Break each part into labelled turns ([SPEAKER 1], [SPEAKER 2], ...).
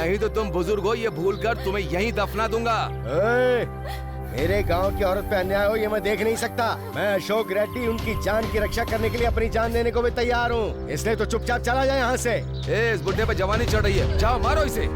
[SPEAKER 1] नहीं तो तुम बुजुर्ग हो ये भूलकर तुम्हें यहीं दफना दूंगा।
[SPEAKER 2] मेरे गांव की औरत पे अन्याय हो ये मैं देख नहीं सकता। मैं अशोक रेड्डी उनकी जान की रक्षा करने के लिए अपनी जान देने को भी तैयार हूँ, इसलिए तो चुपचाप चला जाए यहाँ से।
[SPEAKER 1] इस बुढ़े पे जवानी चढ़ रही है, जाओ मारो इसे।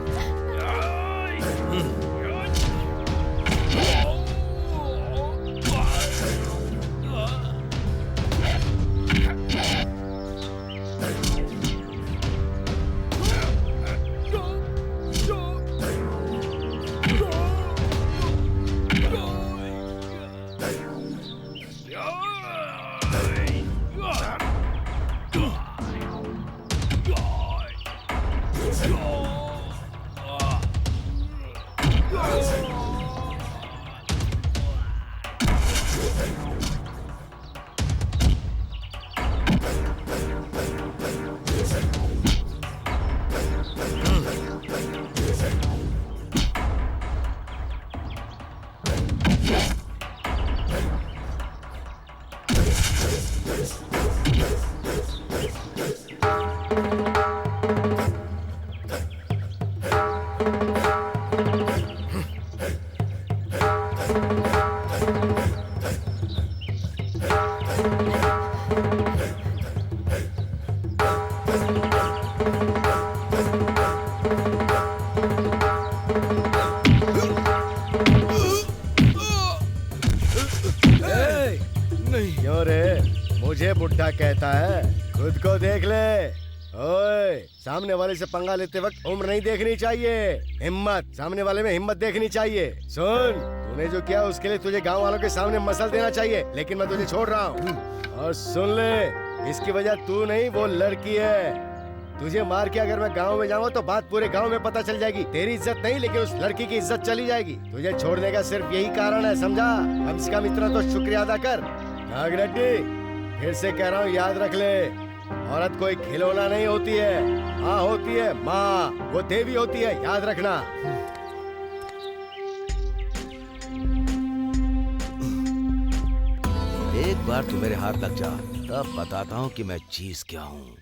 [SPEAKER 2] क्यों रे, मुझे बुढ़ा कहता है? खुद को देख ले। ओए, सामने वाले से पंगा लेते वक्त उम्र नहीं देखनी चाहिए, हिम्मत, सामने वाले में हिम्मत देखनी चाहिए। सुन, तूने जो किया उसके लिए तुझे गांव वालों के सामने मसल देना चाहिए, लेकिन मैं तुझे छोड़ रहा हूँ। और सुन ले, इसकी वजह तू नहीं वो लड़की है। तुझे मार के अगर मैं गांव में जाऊंगा तो बात पूरे गांव में पता चल जाएगी। तेरी इज्जत नहीं, लेकिन उस लड़की की इज्जत चली जाएगी। तुझे छोड़ने का सिर्फ यही कारण है, समझा? कम से कम इतना तो शुक्रिया अदा कर। नागरेड्डी, फिर से कह रहा हूँ, याद रख ले, औरत कोई खिलौना नहीं होती है। माँ होती है, माँ, वो देवी होती है, याद रखना।
[SPEAKER 1] एक बार तू मेरे हाथ लग जा, तब बताता हूँ कि मैं चीज क्या हूँ।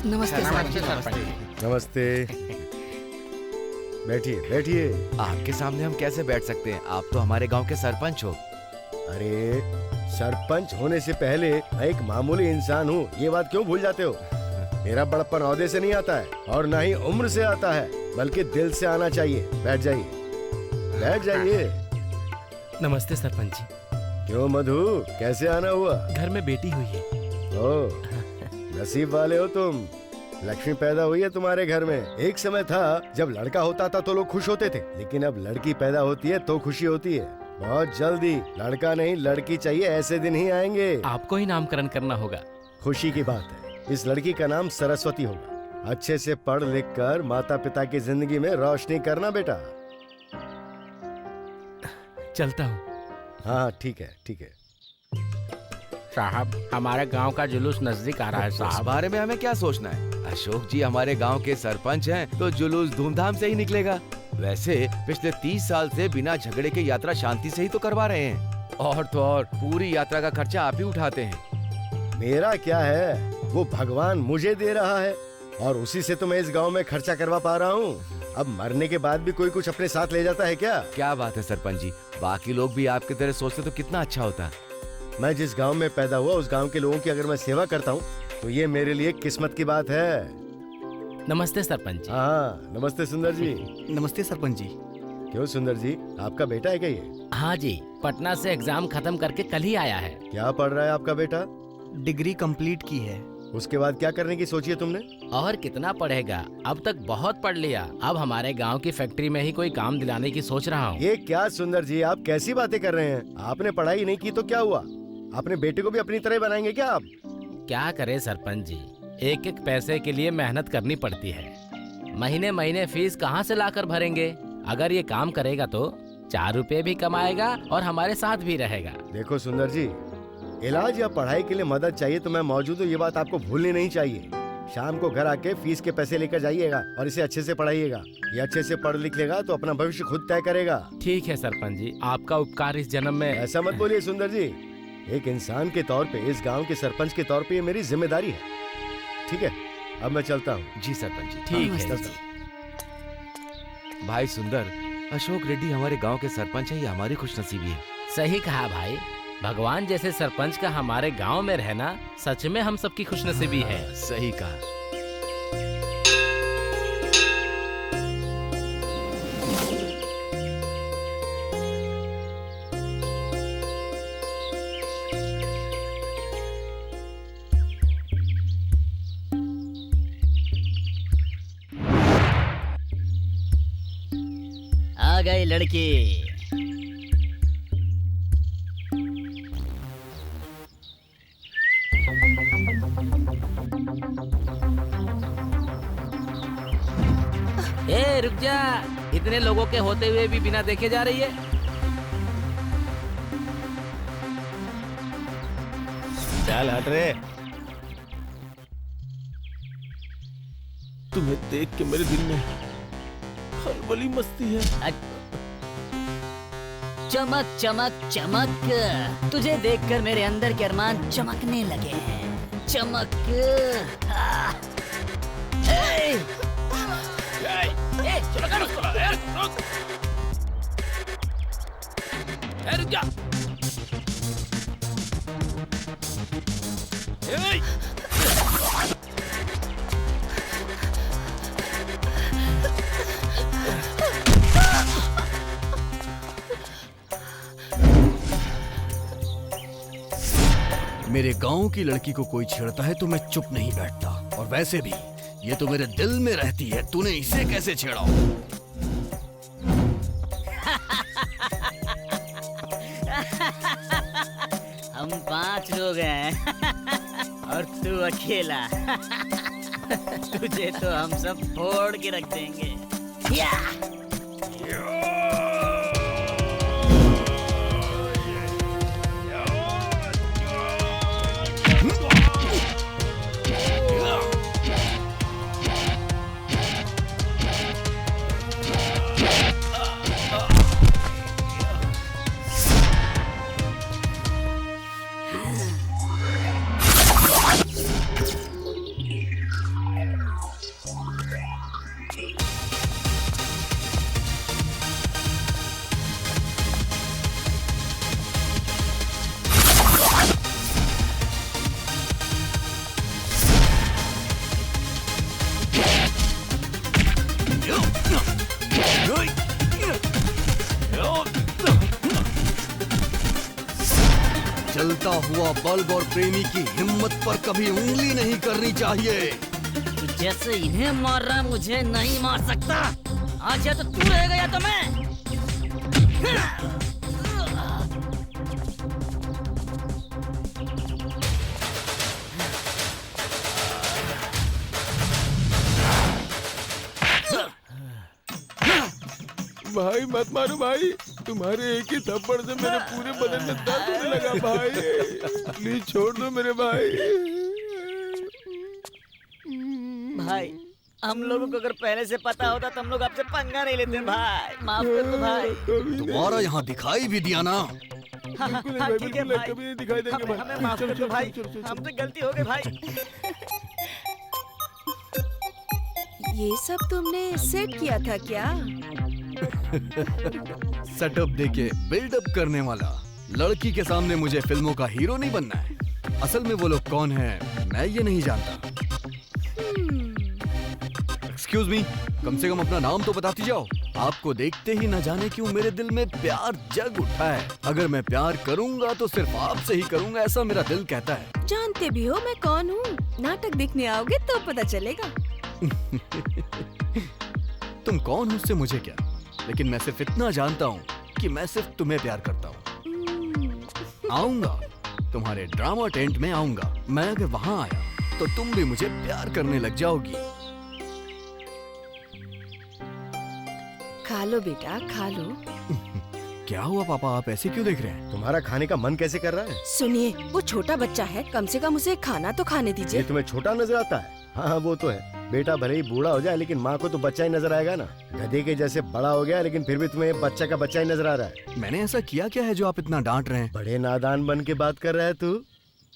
[SPEAKER 3] नमस्ते सरपंच।
[SPEAKER 2] नमस्ते, बैठिए बैठिए।
[SPEAKER 1] आपके सामने हम कैसे बैठ सकते हैं? आप तो हमारे गांव के सरपंच हो।
[SPEAKER 2] अरे, सरपंच होने से पहले मैं एक मामूली इंसान हूँ, ये बात क्यों भूल जाते हो? मेरा बड़प्पन औहदे से नहीं आता है और न ही उम्र से आता है, बल्कि दिल से आना चाहिए। बैठ जाइए, बैठ जाइए।
[SPEAKER 3] नमस्ते सरपंच जी।
[SPEAKER 2] क्यों मधु, कैसे आना हुआ?
[SPEAKER 3] घर में बेटी हुई है।
[SPEAKER 2] ओ, नसीब वाले हो तुम, लक्ष्मी पैदा हुई है तुम्हारे घर में। एक समय था जब लड़का होता था तो लोग खुश होते थे, लेकिन अब लड़की पैदा होती है तो खुशी होती है। बहुत जल्दी लड़का नहीं लड़की चाहिए, ऐसे दिन ही आएंगे।
[SPEAKER 3] आपको ही नामकरण करना होगा।
[SPEAKER 2] खुशी की बात है, इस लड़की का नाम सरस्वती होगा। अच्छे से पढ़ लिख कर माता पिता की जिंदगी में रोशनी करना बेटा।
[SPEAKER 3] चलता हूँ।
[SPEAKER 2] हाँ ठीक है, ठीक है।
[SPEAKER 4] साहब, हमारे गांव का जुलूस नजदीक आ रहा है
[SPEAKER 1] इस
[SPEAKER 4] साहब।
[SPEAKER 1] बारे में हमें क्या सोचना है? अशोक जी हमारे गांव के सरपंच हैं, तो जुलूस धूमधाम से ही निकलेगा। वैसे पिछले 30 साल से बिना झगड़े के यात्रा शांति से ही तो करवा रहे हैं, और तो और पूरी यात्रा का खर्चा आप ही उठाते हैं।
[SPEAKER 2] मेरा क्या है, वो भगवान मुझे दे रहा है और उसी से तो मैं इस गांव में खर्चा करवा पा रहा हूँ। अब मरने के बाद भी कोई कुछ अपने साथ ले जाता है क्या?
[SPEAKER 1] क्या बात है सरपंच जी, बाकी लोग भी आपकी तरह सोचते तो कितना अच्छा होता।
[SPEAKER 2] मैं जिस गांव में पैदा हुआ उस गांव के लोगों की अगर मैं सेवा करता हूँ तो ये मेरे लिए किस्मत की बात है।
[SPEAKER 3] नमस्ते सरपंच जी।
[SPEAKER 2] हाँ, नमस्ते सुंदर जी।
[SPEAKER 5] नमस्ते सरपंच जी।
[SPEAKER 2] क्यों सुंदर जी, आपका बेटा है क्या ये?
[SPEAKER 3] हाँ जी, पटना से एग्जाम खत्म करके कल ही आया है।
[SPEAKER 2] क्या पढ़ रहा है आपका बेटा?
[SPEAKER 5] डिग्री कंप्लीट की है।
[SPEAKER 2] उसके बाद क्या करने की सोची है तुमने?
[SPEAKER 3] और कितना पढ़ेगा, अब तक बहुत पढ़ लिया। अब हमारे गांव की फैक्ट्री में ही कोई काम दिलाने की सोच रहा हूँ।
[SPEAKER 2] ये क्या सुंदर जी, आप कैसी बातें कर रहे हैं? आपने पढ़ाई नहीं की तो क्या हुआ? अपने बेटे को भी अपनी तरह बनाएंगे क्या आप?
[SPEAKER 3] क्या करे सरपंच जी, एक एक पैसे के लिए मेहनत करनी पड़ती है। महीने महीने फीस कहाँ से लाकर भरेंगे? अगर ये काम करेगा तो 4 रुपए भी कमाएगा और हमारे साथ भी रहेगा।
[SPEAKER 2] देखो सुंदर जी, इलाज या पढ़ाई के लिए मदद चाहिए तो मैं मौजूद हूँ, ये बात आपको भूलनी नहीं चाहिए। शाम को घर आके फीस के पैसे लेकर जाइएगा और इसे अच्छे से पढ़ाइएगा। ये अच्छे से पढ़ लिख लेगा तो अपना भविष्य खुद तय करेगा।
[SPEAKER 3] ठीक है सरपंच जी, आपका उपकार इस जन्म में।
[SPEAKER 2] ऐसा मत बोलिए सुंदर जी, एक इंसान के तौर पे, इस गांव के सरपंच के तौर पे ये मेरी जिम्मेदारी है। ठीक है, अब मैं चलता हूँ।
[SPEAKER 1] जी सरपंच जी।
[SPEAKER 3] ठीक है
[SPEAKER 2] चलता
[SPEAKER 3] जी।
[SPEAKER 2] हूँ।
[SPEAKER 1] भाई सुंदर, अशोक रेड्डी हमारे गांव के सरपंच है, ये हमारी खुशनसीबी है।
[SPEAKER 3] सही कहा भाई, भगवान जैसे सरपंच का हमारे गांव में रहना सच में हम सबकी खुशनसीबी है।
[SPEAKER 1] सही कहा।
[SPEAKER 6] आ गई लड़की।
[SPEAKER 3] ए रुक जा, इतने लोगों के होते हुए भी बिना देखे जा रही है।
[SPEAKER 2] चल हट रे।
[SPEAKER 7] तुम्हें देख के मेरे दिल में खलबली मस्ती है।
[SPEAKER 6] चमक चमक चमक, तुझे देखकर मेरे अंदर के अरमान चमकने लगे हैं। चमक।
[SPEAKER 3] रुक जा।
[SPEAKER 5] मेरे गांव की लड़की को कोई छेड़ता है तो मैं चुप नहीं बैठता, और वैसे भी ये तो मेरे दिल में रहती है। तूने इसे कैसे छेड़ा?
[SPEAKER 6] हम 5 लोग हैं और तू अकेला। तुझे तो हम सब फोड़ के रख देंगे। या!
[SPEAKER 5] जलता हुआ बल्ब और प्रेमी की हिम्मत पर कभी उंगली नहीं करनी चाहिए।
[SPEAKER 6] तू जैसे इन्हें मार रहा है, मुझे नहीं मार सकता। आज या तो तू रहेगा या तो मैं।
[SPEAKER 7] भाई मत मारो भाई, तुम्हारे एक ही थप्पड़ से मेरे पूरे बदन में दर्द होने लगा भाई। प्लीज छोड़ दो मेरे भाई।
[SPEAKER 6] भाई, हम लोगों को अगर पहले से पता होता तो हम लोग आपसे पंगा नहीं लेते भाई। माफ कर दो भाई।
[SPEAKER 5] दोबारा यहाँ दिखाई भी दिया ना।
[SPEAKER 6] हाँ,
[SPEAKER 7] बिल्कुल
[SPEAKER 6] हाँ,
[SPEAKER 7] नहीं भाई,
[SPEAKER 6] ठीक है
[SPEAKER 7] बिल्कुल नहीं,
[SPEAKER 6] भाई।
[SPEAKER 7] कभी नहीं दिखाई देंगे भाई।
[SPEAKER 6] हमें माफ कर दो भाई, हमसे गलती हो गई भाई।
[SPEAKER 8] ये सब तुमने सेट किया था क्या?
[SPEAKER 5] सेटअप देके बिल्डअप करने वाला। लड़की के सामने मुझे फिल्मों का हीरो नहीं बनना है। असल में वो लोग कौन हैं, मैं ये नहीं जानता। एक्सक्यूज मी, कम से कम अपना नाम तो बताती जाओ। आपको देखते ही न जाने क्यों मेरे दिल में प्यार जग उठा है। अगर मैं प्यार करूंगा तो सिर्फ आपसे ही करूंगा, ऐसा मेरा दिल कहता है।
[SPEAKER 8] जानते भी हो मैं कौन हूँ? नाटक देखने आओगे तो पता चलेगा।
[SPEAKER 5] तुम कौन हो उससे मुझे क्या, लेकिन मैं सिर्फ इतना जानता हूँ कि मैं सिर्फ तुम्हें प्यार करता हूँ। आऊंगा, तुम्हारे ड्रामा टेंट में आऊंगा। मैं अगर वहां आया तो तुम भी मुझे प्यार करने लग जाओगी।
[SPEAKER 8] खा लो बेटा, खा लो।
[SPEAKER 5] क्या हुआ पापा, आप ऐसे क्यों देख रहे हैं?
[SPEAKER 2] तुम्हारा खाने का मन कैसे कर रहा है?
[SPEAKER 8] सुनिए, वो छोटा बच्चा है, कम से कम उसे खाना तो खाने
[SPEAKER 2] ये
[SPEAKER 8] दीजिए।
[SPEAKER 2] तुम्हें छोटा नजर आता है? हाँ वो तो है, बेटा भले ही बूढ़ा हो जाए लेकिन माँ को तो बच्चा ही नजर आएगा ना। गधे के जैसे बड़ा हो गया लेकिन फिर भी तुम्हें बच्चा का बच्चा ही नजर आ रहा है।
[SPEAKER 5] मैंने ऐसा किया क्या है जो आप इतना डांट रहे हैं?
[SPEAKER 2] बड़े नादान बन के बात कर रहा है तू।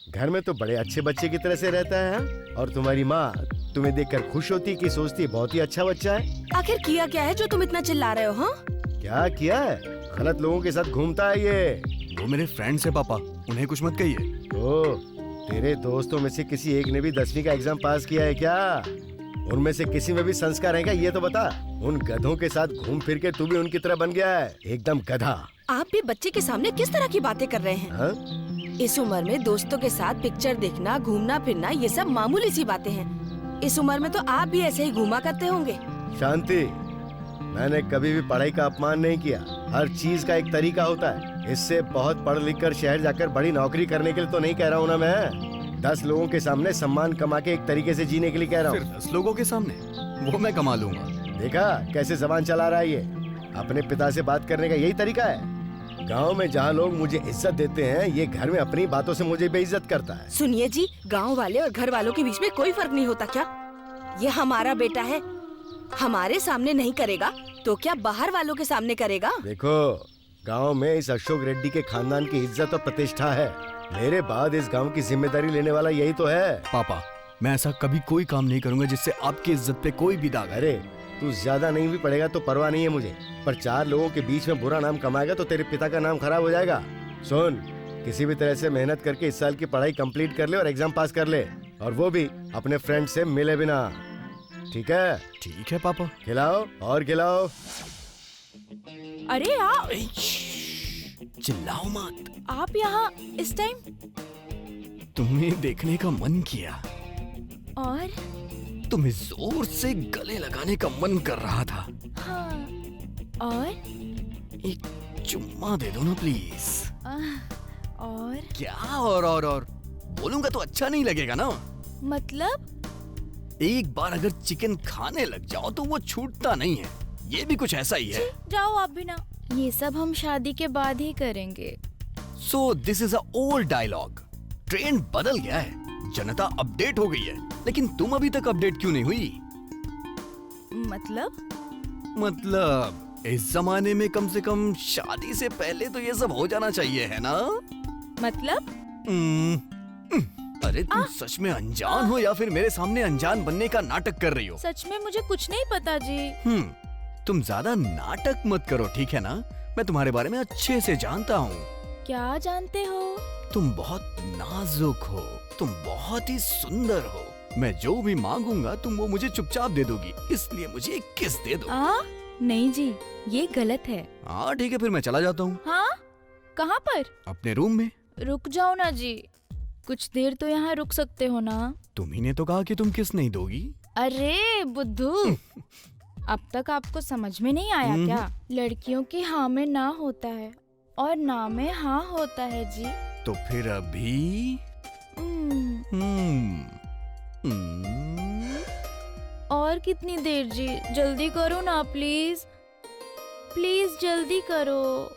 [SPEAKER 2] घर में तो बड़े अच्छे बच्चे की तरह से रहता है हाँ? और तुम्हारी माँ तुम्हें देखकर खुश होती कि सोचती बहुत ही अच्छा बच्चा है।
[SPEAKER 8] आखिर किया क्या है जो तुम इतना चिल्ला रहे हो? हाँ,
[SPEAKER 2] क्या किया है? गलत लोगों के साथ घूमता है ये।
[SPEAKER 5] वो मेरे फ्रेंड्स है पापा, उन्हें कुछ मत कहिए।
[SPEAKER 2] ओ, तेरे दोस्तों में से किसी एक ने भी 10वीं का एग्जाम पास किया है क्या? उनमें से किसी में भी संस्कार है क्या ये तो बता। उन गधों के साथ घूम फिर के तू भी उनकी तरह बन गया है, एकदम गधा।
[SPEAKER 8] आप भी बच्चे के सामने किस तरह की बातें कर रहे हैं?
[SPEAKER 2] हाँ?
[SPEAKER 8] इस उम्र में दोस्तों के साथ पिक्चर देखना, घूमना फिरना ये सब मामूली सी बातें हैं। इस उम्र में तो आप भी ऐसे ही घूमा करते होंगे।
[SPEAKER 2] शांति, मैंने कभी भी पढ़ाई का अपमान नहीं किया। हर चीज का एक तरीका होता है। इससे बहुत पढ़ लिख कर शहर जाकर बड़ी नौकरी करने के लिए तो नहीं कह रहा हूँ ना मैं। 10 लोगों के सामने सम्मान कमा के एक तरीके से जीने के लिए कह रहा
[SPEAKER 5] सिर्फ
[SPEAKER 2] हूँ।
[SPEAKER 5] 10 लोगों के सामने वो मैं कमा लूंगा।
[SPEAKER 2] देखा कैसे जबान चला रहा है ये? अपने पिता से बात करने का यही तरीका है? गांव में जहाँ लोग मुझे इज्जत देते हैं, ये घर में अपनी बातों से मुझे बेइज्जत करता है।
[SPEAKER 8] सुनिए जी, गांव वाले और घर वालों के बीच में कोई फर्क नहीं होता क्या? ये हमारा बेटा है, हमारे सामने नहीं करेगा तो क्या बाहर वालों के सामने करेगा?
[SPEAKER 2] देखो, गांव में इस अशोक रेड्डी के खानदान की इज्जत और प्रतिष्ठा है। मेरे बाद इस गांव की जिम्मेदारी लेने वाला यही तो है।
[SPEAKER 5] पापा, मैं ऐसा कभी कोई काम नहीं करूंगा जिससे आपकी इज्जत पे कोई भी दाग है।
[SPEAKER 2] अरे तू ज्यादा नहीं भी पढ़ेगा तो परवाह नहीं है मुझे, पर 4 लोगों के बीच में बुरा नाम कमाएगा तो तेरे पिता का नाम खराब हो जाएगा। सुन, किसी भी तरह से मेहनत करके इस साल की पढ़ाई कंप्लीट कर ले और एग्जाम पास कर ले, और वो भी अपने फ्रेंड से मिले बिना। ठीक है?
[SPEAKER 5] ठीक है पापा।
[SPEAKER 2] खिलाओ और खिलाओ।
[SPEAKER 8] अरे आप
[SPEAKER 5] चिल्लाओ मत।
[SPEAKER 8] आप यहाँ इस टाइम?
[SPEAKER 5] तुम्हें देखने का मन किया,
[SPEAKER 8] और
[SPEAKER 5] तुम्हें जोर से गले लगाने का मन कर रहा था।
[SPEAKER 8] हाँ, और
[SPEAKER 5] एक चुम्मा दे दो ना प्लीज।
[SPEAKER 8] और
[SPEAKER 5] क्या और बोलूंगा तो अच्छा नहीं लगेगा ना।
[SPEAKER 8] मतलब?
[SPEAKER 5] एक बार अगर चिकन खाने लग जाओ तो वो छूटता नहीं है। ये भी कुछ ऐसा ही है।
[SPEAKER 8] जाओ आप भी ना। ये सब हम शादी के बाद ही करेंगे।
[SPEAKER 5] So this is a old dialogue. Trend बदल गया है, जनता अपडेट हो गई है, लेकिन तुम अभी तक अपडेट क्यों नहीं हुई? मतलब इस जमाने में कम से कम शादी से पहले तो ये सब हो जाना चाहिए, है ना?
[SPEAKER 8] मतलब?
[SPEAKER 5] अरे तुम सच में अनजान हो या फिर मेरे सामने अनजान बनने का नाटक कर रही हो?
[SPEAKER 8] सच में मुझे कुछ नहीं पता जी।
[SPEAKER 5] तुम ज्यादा नाटक मत करो, ठीक है ना? मैं तुम्हारे बारे में अच्छे से जानता हूँ।
[SPEAKER 8] क्या जानते हो?
[SPEAKER 5] तुम बहुत नाजुक हो, तुम बहुत ही सुंदर हो। मैं जो भी मांगूंगा तुम वो मुझे चुपचाप दे दोगी, इसलिए मुझे एक किस दे दो।
[SPEAKER 8] नहीं जी, ये गलत है।
[SPEAKER 5] हाँ ठीक है, फिर मैं चला जाता हूँ।
[SPEAKER 8] हाँ? कहाँ पर?
[SPEAKER 5] अपने रूम में।
[SPEAKER 8] रुक जाओ ना जी, कुछ देर तो यहाँ रुक सकते हो ना।
[SPEAKER 5] तुम्ही ने तो कहा कि तुम किस नहीं दोगी।
[SPEAKER 8] अरे बुद्धू, अब तक आपको समझ में नहीं आया क्या? लड़कियों की हाँ में ना होता है और ना में हाँ होता है जी।
[SPEAKER 5] तो फिर अभी
[SPEAKER 8] और कितनी देर जी? जल्दी करो ना प्लीज, प्लीज जल्दी करो।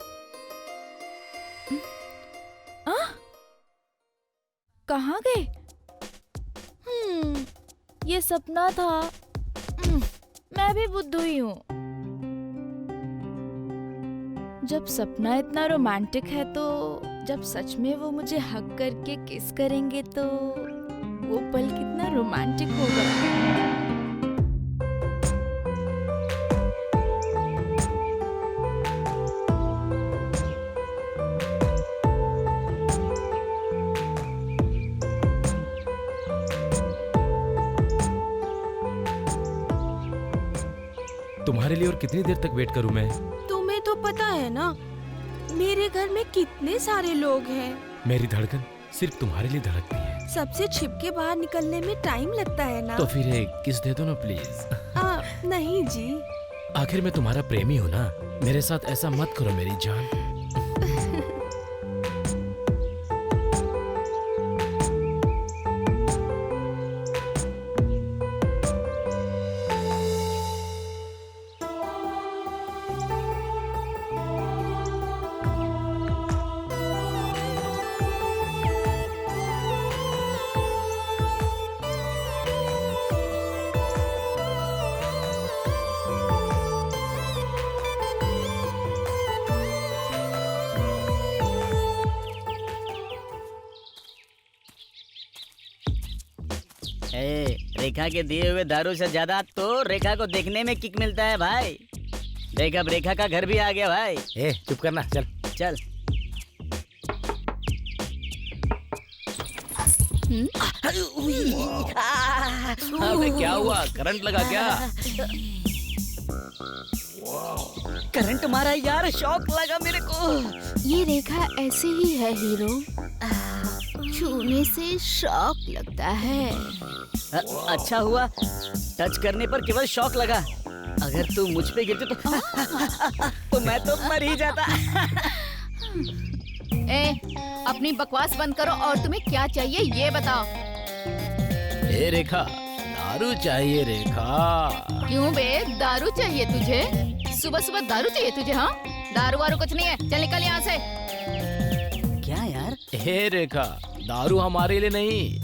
[SPEAKER 8] कहाँ गए? ये सपना था। मैं भी बुद्धू ही हूँ। जब सपना इतना रोमांटिक है तो जब सच में वो मुझे हग करके किस करेंगे तो वो पल कितना रोमांटिक होगा।
[SPEAKER 3] तुम्हारे लिए और कितनी देर तक वेट करूं मैं?
[SPEAKER 8] तुम्हें तो पता है ना मेरे घर में कितने सारे लोग हैं।
[SPEAKER 3] मेरी धड़कन सिर्फ तुम्हारे लिए धड़कती है।
[SPEAKER 8] सबसे छिप के बाहर निकलने में टाइम लगता है ना।
[SPEAKER 3] तो फिर एक किस दे दो ना प्लीज।
[SPEAKER 8] नहीं जी।
[SPEAKER 3] आखिर मैं तुम्हारा प्रेमी हूँ ना, मेरे साथ ऐसा मत करो मेरी जान।
[SPEAKER 6] रेखा के दिए हुए दारू से ज्यादा तो रेखा को देखने में किक मिलता है भाई। देख अब रेखा का घर भी आ गया भाई।
[SPEAKER 3] चुप करना, चल
[SPEAKER 6] चल।
[SPEAKER 3] अबे क्या हुआ, करंट लगा क्या?
[SPEAKER 6] करंट मारा यार, शॉक लगा मेरे को।
[SPEAKER 8] ये रेखा ऐसे ही है हीरो, छूने से शॉक लगता है।
[SPEAKER 6] अच्छा हुआ टच करने पर केवल शॉक लगा, अगर तू मुझ पे गिरती तो मैं तो मर ही जाता।
[SPEAKER 8] अपनी बकवास बंद करो और तुम्हें क्या चाहिए ये बताओ।
[SPEAKER 3] रेखा, दारू चाहिए रेखा।
[SPEAKER 8] क्यों बे, दारू चाहिए तुझे? सुबह सुबह दारू चाहिए तुझे? हाँ, दारू वारू कुछ नहीं है, चल निकल यहाँ से।
[SPEAKER 6] क्या यार?
[SPEAKER 3] रेखा, दारू हमारे लिए नहीं,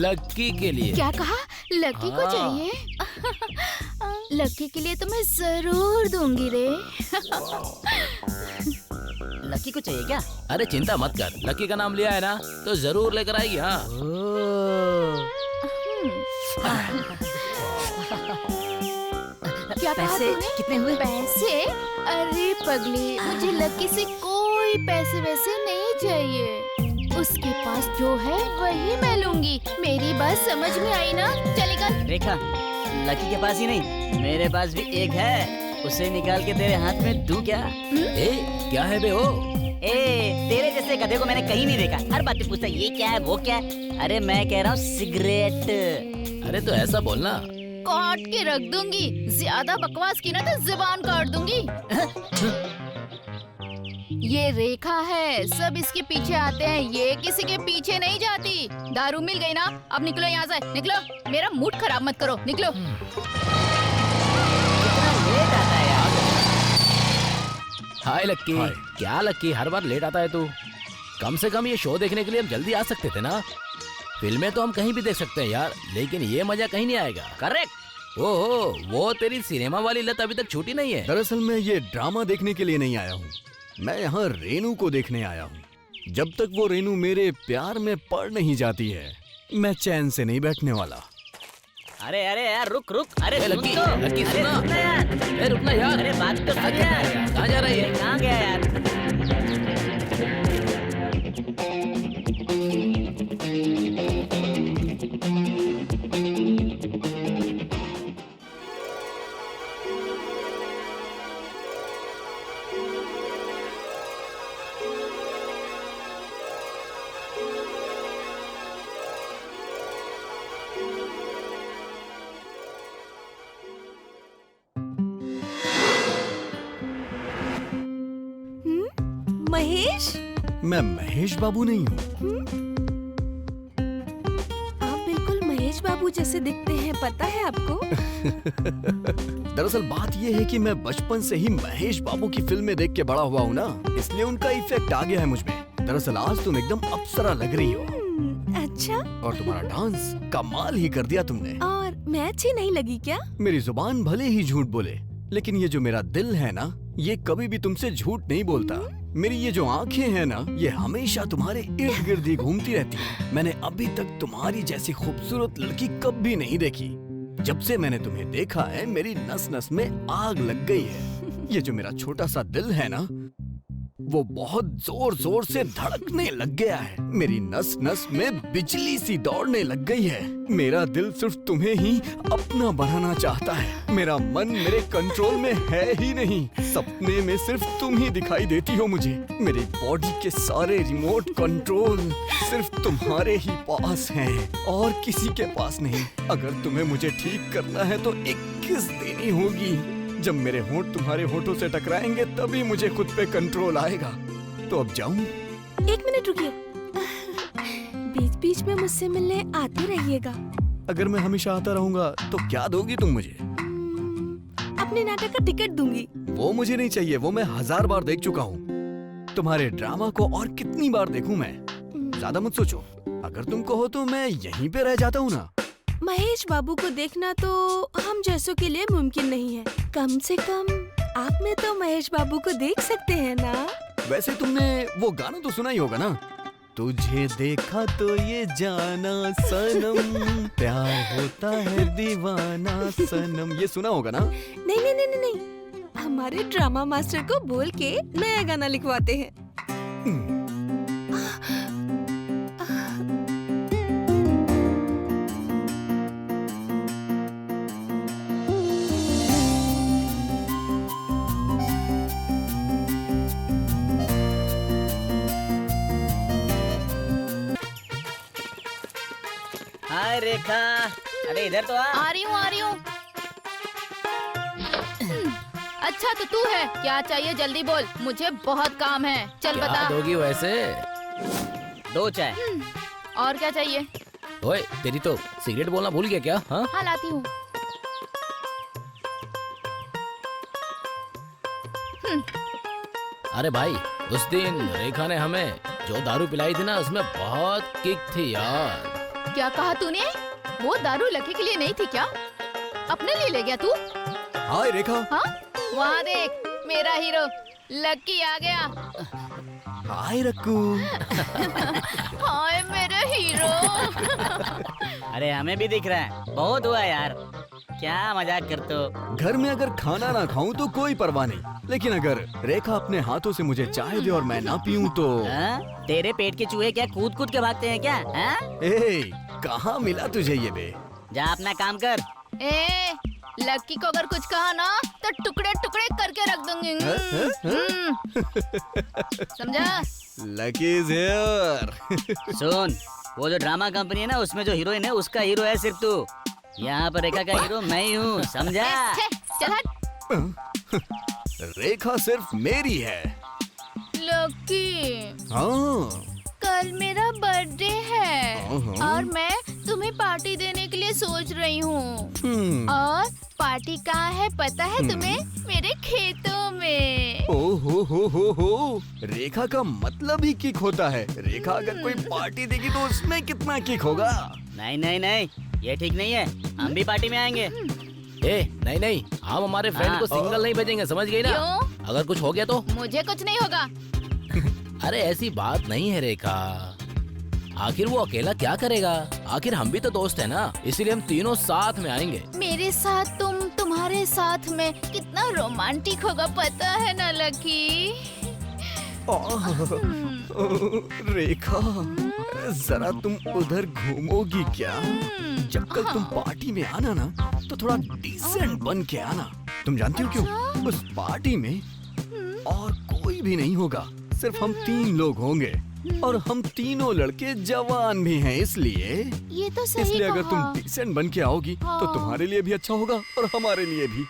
[SPEAKER 3] लक्की के लिए।
[SPEAKER 8] क्या कहा? लक्की को चाहिए? लक्की के लिए तो मैं जरूर दूंगी रे।
[SPEAKER 6] लक्की को चाहिए क्या?
[SPEAKER 3] अरे चिंता मत कर, लक्की का नाम लिया है ना तो जरूर लेकर आएगी। हाँ
[SPEAKER 8] क्या कहा
[SPEAKER 6] पैसे
[SPEAKER 8] तूने?
[SPEAKER 6] कितने हुए?
[SPEAKER 8] पैसे? अरे पगली, मुझे लक्की से कोई पैसे वैसे नहीं चाहिए। उसके पास जो है वही मैं लूंगी। मेरी बात समझ में आई ना? चल निकल।
[SPEAKER 6] रेखा, लकी के पास ही नहीं, मेरे पास भी एक है, उसे निकाल के तेरे हाथ में दूं क्या?
[SPEAKER 3] क्या है बे?
[SPEAKER 6] तेरे जैसे गधे को मैंने कहीं नहीं देखा, हर बात पे पूछता ये क्या है वो क्या है। अरे मैं कह रहा हूँ सिगरेट।
[SPEAKER 3] अरे तो ऐसा बोलना।
[SPEAKER 8] काट के रख दूंगी, ज्यादा बकवास की ना तो जुबान काट दूंगी। ये रेखा है, सब इसके पीछे आते हैं, ये किसी के पीछे नहीं जाती। दारू मिल गई ना, अब निकलो यहाँ से, निकलो। मेरा मूड खराब मत करो, निकलो।
[SPEAKER 6] लेट आता है यार।
[SPEAKER 3] हाय लक्की।
[SPEAKER 5] हाय।
[SPEAKER 3] क्या लक्की, हर बार लेट आता है तू? कम से कम ये शो देखने के लिए हम जल्दी आ सकते थे ना। फिल्में तो हम कहीं भी देख सकते हैं यार, लेकिन ये मजा कहीं नहीं आएगा।
[SPEAKER 6] करेक्ट।
[SPEAKER 3] ओहो, वो तेरी सिनेमा वाली लत अभी तक छूटी नहीं है।
[SPEAKER 5] दरअसल मैं ये ड्रामा देखने के लिए नहीं आया हूँ, मैं यहाँ रेनू को देखने आया हूँ। जब तक वो रेनू मेरे प्यार में पड़ नहीं जाती है, मैं चैन से नहीं बैठने वाला।
[SPEAKER 6] अरे अरे यार रुक रुक, अरे सुन
[SPEAKER 3] लक्की,
[SPEAKER 6] तो।
[SPEAKER 3] लक्की
[SPEAKER 6] अरे
[SPEAKER 3] सुना।
[SPEAKER 6] रुकना यार,
[SPEAKER 3] रुकना यार।
[SPEAKER 6] अरे बात तो सुन यार।
[SPEAKER 3] कहाँ जा रही है?
[SPEAKER 6] कहाँ गया यार?
[SPEAKER 9] महेश,
[SPEAKER 5] मैं महेश बाबू नहीं हूँ।
[SPEAKER 9] आप बिल्कुल महेश बाबू जैसे दिखते हैं, पता है आपको?
[SPEAKER 5] दरअसल बात ये है कि मैं बचपन से ही महेश बाबू की फिल्में देख के बड़ा हुआ हूँ ना, इसलिए उनका इफेक्ट आ गया है मुझ में। दरअसल आज तुम एकदम अप्सरा लग रही हो।
[SPEAKER 9] अच्छा,
[SPEAKER 5] और तुम्हारा डांस कमाल ही कर दिया तुमने।
[SPEAKER 9] और मैं अच्छी नहीं लगी क्या?
[SPEAKER 5] मेरी जुबान भले ही झूठ बोले, लेकिन ये जो मेरा दिल है ना, ये कभी भी तुमसे झूठ नहीं बोलता। मेरी ये जो आंखें हैं ना, ये हमेशा तुम्हारे इर्द गिर्द ही घूमती रहती हैं। मैंने अभी तक तुम्हारी जैसी खूबसूरत लड़की कभी नहीं देखी। जब से मैंने तुम्हें देखा है, मेरी नस नस में आग लग गई है। ये जो मेरा छोटा सा दिल है ना, वो बहुत जोर जोर से धड़कने लग गया है। मेरी नस नस में बिजली सी दौड़ने लग गई है। मेरा दिल सिर्फ तुम्हें ही अपना बनाना चाहता है। मेरा मन मेरे कंट्रोल में है ही नहीं। सपने में सिर्फ तुम ही दिखाई देती हो मुझे। मेरी बॉडी के सारे रिमोट कंट्रोल सिर्फ तुम्हारे ही पास हैं, और किसी के पास नहीं। अगर तुम्हें मुझे ठीक करना है तो एक किस देनी होगी। जब मेरे होंठ तुम्हारे होठों से टकराएंगे तभी मुझे खुद पे कंट्रोल आएगा। तो अब जाऊं?
[SPEAKER 9] एक मिनट रुकिए, बीच बीच में मुझसे मिलने आते रहिएगा।
[SPEAKER 5] अगर मैं हमेशा आता रहूंगा तो क्या दोगी तुम मुझे?
[SPEAKER 9] अपने नाटक का टिकट दूंगी।
[SPEAKER 5] वो मुझे नहीं चाहिए, वो मैं 1000 बार देख चुका हूँ। तुम्हारे ड्रामा को और कितनी बार देखूं मैं? ज्यादा मत सोचो, अगर तुम कहो तो मैं यहीं पे रह जाता हूँ ना।
[SPEAKER 9] महेश बाबू को देखना तो हम जैसों के लिए मुमकिन नहीं है। कम से कम आप में तो महेश बाबू को देख सकते हैं ना।
[SPEAKER 5] वैसे तुमने वो गाना तो सुना ही होगा ना, तुझे देखा तो ये जाना सनम, प्यार होता है दीवाना सनम। ये सुना होगा ना?
[SPEAKER 9] नहीं नहीं नहीं नहीं नहीं, हमारे ड्रामा मास्टर को बोल के नया गाना लिखवाते हैं।
[SPEAKER 6] हाय रेखा, अरे इधर तो
[SPEAKER 8] आ रही हूँ। अच्छा तो तू है, क्या चाहिए जल्दी बोल, मुझे बहुत काम है। चल
[SPEAKER 3] क्या
[SPEAKER 8] बता।
[SPEAKER 3] दोगी वैसे?
[SPEAKER 6] 2 चाय।
[SPEAKER 8] और क्या चाहिए?
[SPEAKER 3] ओए तेरी तो सिगरेट बोलना भूल गया क्या? हाँ
[SPEAKER 8] हाँ लाती हूँ।
[SPEAKER 3] अरे भाई, उस दिन रेखा ने हमें जो दारू पिलाई थी ना, उसमें बहुत किक थी यार।
[SPEAKER 8] क्या कहा तूने? वो दारू लकी के लिए नहीं थी क्या? अपने लिए ले गया तू?
[SPEAKER 5] हाय रेखा।
[SPEAKER 8] हाँ, वहाँ देख, मेरा हीरो लकी आ गया।
[SPEAKER 5] हाय रक्कू।
[SPEAKER 8] हाय मेरा हीरो।
[SPEAKER 6] अरे हमें भी दिख रहा है, बहुत हुआ यार। क्या मजाक करते हो?
[SPEAKER 5] घर में अगर खाना ना खाऊं तो कोई परवाह नहीं, लेकिन अगर रेखा अपने हाथों से मुझे चाय दे और मैं ना पीऊं तो
[SPEAKER 6] तेरे पेट के चूहे क्या कूद कूद के भागते हैं क्या?
[SPEAKER 5] ए, कहाँ मिला तुझे ये बे?
[SPEAKER 6] जा अपना काम कर।
[SPEAKER 8] लकी को अगर कुछ कहा ना तो टुकड़े टुकड़े करके रख दूंगी। समझा?
[SPEAKER 5] Lucky is here.
[SPEAKER 6] सुन, वो जो ड्रामा कंपनी है ना, उसमें जो हीरोइन है उसका हीरो है सिर्फ तू। यहाँ पर रेखा का हीरो मैं ही हूँ, समझा?
[SPEAKER 8] चल हट।
[SPEAKER 5] रेखा सिर्फ मेरी है।
[SPEAKER 8] लकी,
[SPEAKER 5] हाँ।
[SPEAKER 8] कल मेरा बर्थडे है और मैं तुम्हें पार्टी देने के लिए सोच रही हूँ। और पार्टी कहाँ है पता है तुम्हें? मेरे खेतों में।
[SPEAKER 5] हो। रेखा का मतलब ही किक होता है। रेखा अगर कोई पार्टी देगी तो उसमें कितना किक होगा?
[SPEAKER 6] नहीं, ये ठीक नहीं है। हम भी पार्टी में आएंगे।
[SPEAKER 3] नहीं, हम हमारे फ्रेंड को सिंगल नहीं भेजेंगे, समझ गई ना?
[SPEAKER 8] क्यों?
[SPEAKER 3] अगर कुछ हो गया तो?
[SPEAKER 8] मुझे कुछ नहीं होगा।
[SPEAKER 3] अरे ऐसी बात नहीं है रेखा, आखिर वो अकेला क्या करेगा? आखिर हम भी तो दोस्त है ना, इसीलिए हम तीनों साथ में आएंगे।
[SPEAKER 8] मेरे साथ तुम्हारे साथ में कितना रोमांटिक होगा पता है ना लकी?
[SPEAKER 5] रेखा, जरा तुम उधर घूमोगी क्या? जब कल तुम पार्टी में आना ना तो थोड़ा डिसेंट बन के आना। तुम जानती हो क्यों? उस पार्टी में और कोई भी नहीं होगा, सिर्फ हम 3 लोग होंगे और हम तीनों लड़के जवान भी हैं, इसलिए
[SPEAKER 8] ये तो सही
[SPEAKER 5] इसलिए अगर
[SPEAKER 8] कहा।
[SPEAKER 5] तुम डिसेंट बन के आओगी तो तुम्हारे लिए भी अच्छा होगा और हमारे लिए भी।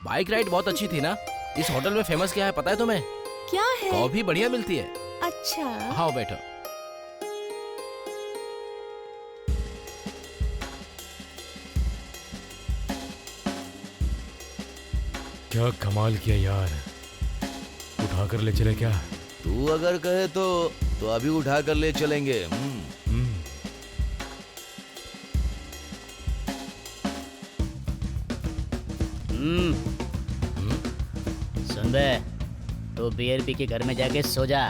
[SPEAKER 3] बाइक राइड बहुत अच्छी थी ना? इस होटल में फेमस क्या है पता है तुम्हें?
[SPEAKER 9] क्या है?
[SPEAKER 3] कॉफी बढ़िया मिलती है।
[SPEAKER 9] अच्छा।
[SPEAKER 3] आओ बैठो।
[SPEAKER 7] क्या कमाल किया यार, उठा कर ले चले क्या?
[SPEAKER 1] तू अगर कहे तो अभी उठा कर ले चलेंगे।
[SPEAKER 6] सुन बे, तो बियर पी के घर में जाके सो जा।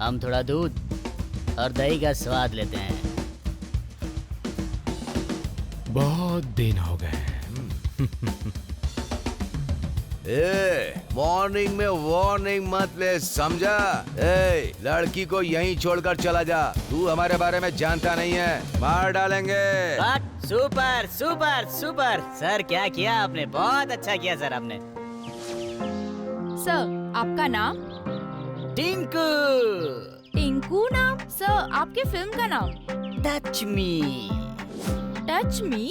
[SPEAKER 6] हम थोड़ा दूध और दही का स्वाद लेते हैं।
[SPEAKER 7] बहुत दिन हो गए।
[SPEAKER 1] मॉर्निंग में वार्निंग मत ले, समझा? लड़की को यहीं छोड़कर चला जा। तू हमारे बारे में जानता नहीं है, मार डालेंगे।
[SPEAKER 6] सुपर सुपर सुपर सर, क्या किया आपने? बहुत अच्छा किया सर आपने।
[SPEAKER 10] सर, आपका नाम?
[SPEAKER 6] टिंकू।
[SPEAKER 10] टिंकू नाम? सर, आपके फिल्म का नाम?
[SPEAKER 6] Touch me.
[SPEAKER 10] Touch me?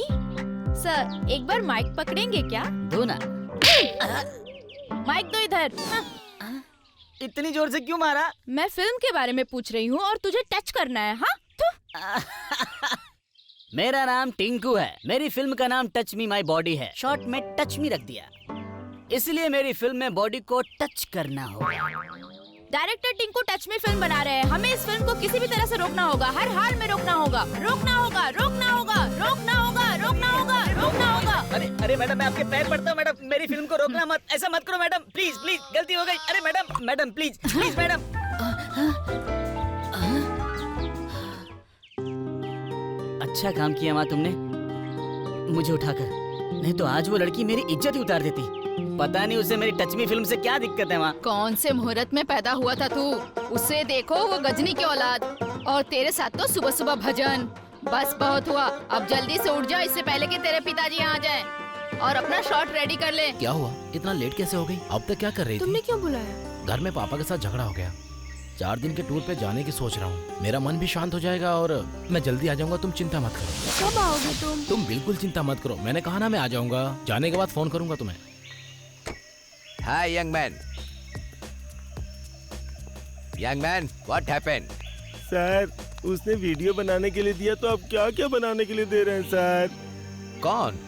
[SPEAKER 10] Sir, एक बार माइक पकड़ेंगे क्या?
[SPEAKER 6] दो ना।
[SPEAKER 10] माइक दो इधर।
[SPEAKER 6] इतनी जोर से क्यों मारा?
[SPEAKER 10] मैं फिल्म के बारे में पूछ रही हूँ और तुझे टच करना है? हाँ?
[SPEAKER 6] मेरा नाम टिंकू है, मेरी फिल्म का नाम टच मी माई बॉडी है। शॉर्ट में टच मी रख दिया, इसलिए मेरी फिल्म में बॉडी को टच करना होगा।
[SPEAKER 10] Director Tinku touch me film बना रहे हैं, हमें इस फिल्म को किसी भी तरह से रोकना होगा, हर हाल में रोकना होगा, रोकना होगा, रोकना होगा, रोकना होगा, रोकना होगा, रोकना होगा।
[SPEAKER 6] अरे मैडम, मैं आपके पैर पड़ता हूँ मैडम, मेरी फिल्म को रोकना मत, ऐसा मत करो मैडम, प्लीज प्लीज, गलती हो गई। अरे मैडम प्लीज प्लीज मैडम। अच्छा काम किया माँ तुमने मुझे उठाकर, नहीं तो आज वो लड़की मेरी इज्जत ही उतार देती। पता नहीं उसे मेरी टच मी फिल्म से क्या दिक्कत है माँ।
[SPEAKER 10] कौन से मुहूर्त में पैदा हुआ था तू? उसे देखो, वो गजनी की औलाद, और तेरे साथ तो सुबह सुबह भजन। बस बहुत हुआ, अब जल्दी से उठ जा इससे पहले कि तेरे पिताजी आ जाएं, और अपना शॉट रेडी कर ले।
[SPEAKER 3] क्या हुआ, इतना लेट कैसे हो गई? अब तक क्या कर रही
[SPEAKER 9] तुमने
[SPEAKER 3] थी?
[SPEAKER 9] क्यों बुलाया?
[SPEAKER 3] घर में पापा के साथ झगड़ा हो गया। 4 दिन के टूर पे जाने की सोच रहा हूँ। मेरा मन भी शांत हो जाएगा और मैं जल्दी आ जाऊंगा। तुम चिंता मत करो।
[SPEAKER 9] कब आओगे तुम?
[SPEAKER 3] तुम बिल्कुल चिंता मत करो, मैंने कहा ना मैं आ जाऊंगा। जाने के बाद फोन करूंगा तुम्हें।
[SPEAKER 1] Hi young man, what happened?
[SPEAKER 7] Sir, उसने वीडियो बनाने के लिए दिया तो अब क्या क्या बनाने के लिए दे रहे हैं सर?
[SPEAKER 1] कौन?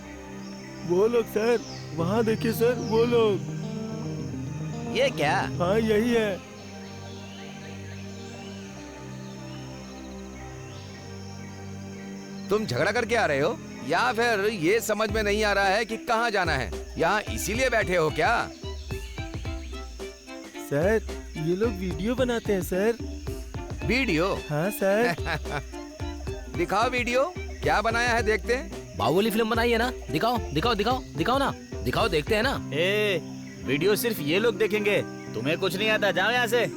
[SPEAKER 7] वो लोग सर, वहाँ देखिए सर, वो लोग।
[SPEAKER 1] ये क्या?
[SPEAKER 7] हाँ यही है।
[SPEAKER 1] तुम झगड़ा करके आ रहे हो या फिर ये समझ में नहीं आ रहा है कि कहाँ जाना है? यहाँ इसीलिए बैठे हो क्या?
[SPEAKER 7] सर, ये लोग वीडियो बनाते हैं सर।
[SPEAKER 1] वीडियो?
[SPEAKER 7] हाँ सर।
[SPEAKER 1] दिखाओ वीडियो, क्या बनाया है देखते हैं।
[SPEAKER 3] बाहुबली फिल्म बनाई है ना? दिखाओ दिखाओ दिखाओ दिखाओ ना, दिखाओ, देखते हैं ना।
[SPEAKER 6] वीडियो सिर्फ ये लोग देखेंगे, तुम्हें कुछ नहीं आता, जाओ यहाँ से।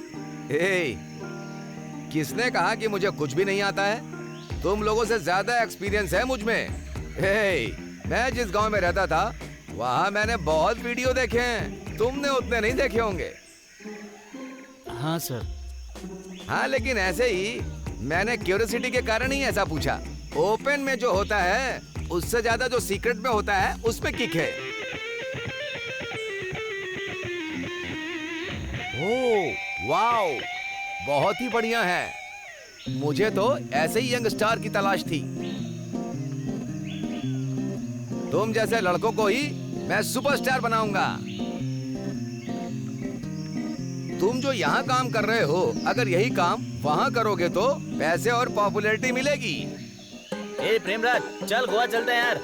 [SPEAKER 1] किसने कहा कि मुझे कुछ भी नहीं आता है? तुम लोगों से ज्यादा एक्सपीरियंस है मुझ में। मैं जिस गांव में रहता था वहाँ मैंने बहुत वीडियो देखे हैं, तुमने उतने नहीं देखे होंगे।
[SPEAKER 6] हाँ सर।
[SPEAKER 1] हाँ, लेकिन ऐसे ही मैंने क्यूरियोसिटी के कारण ही ऐसा पूछा। ओपन में जो होता है उससे ज्यादा जो सीक्रेट में होता है उसमें किक है। ओह वाओ, बहुत ही बढ़िया है। मुझे तो ऐसे ही यंग स्टार की तलाश थी। तुम जैसे लड़कों को ही मैं सुपरस्टार बनाऊंगा। तुम जो यहाँ काम कर रहे हो, अगर यही काम वहाँ करोगे तो पैसे और पॉपुलैरिटी मिलेगी।
[SPEAKER 6] प्रेमराज, चल गोवा चलते हैं यार।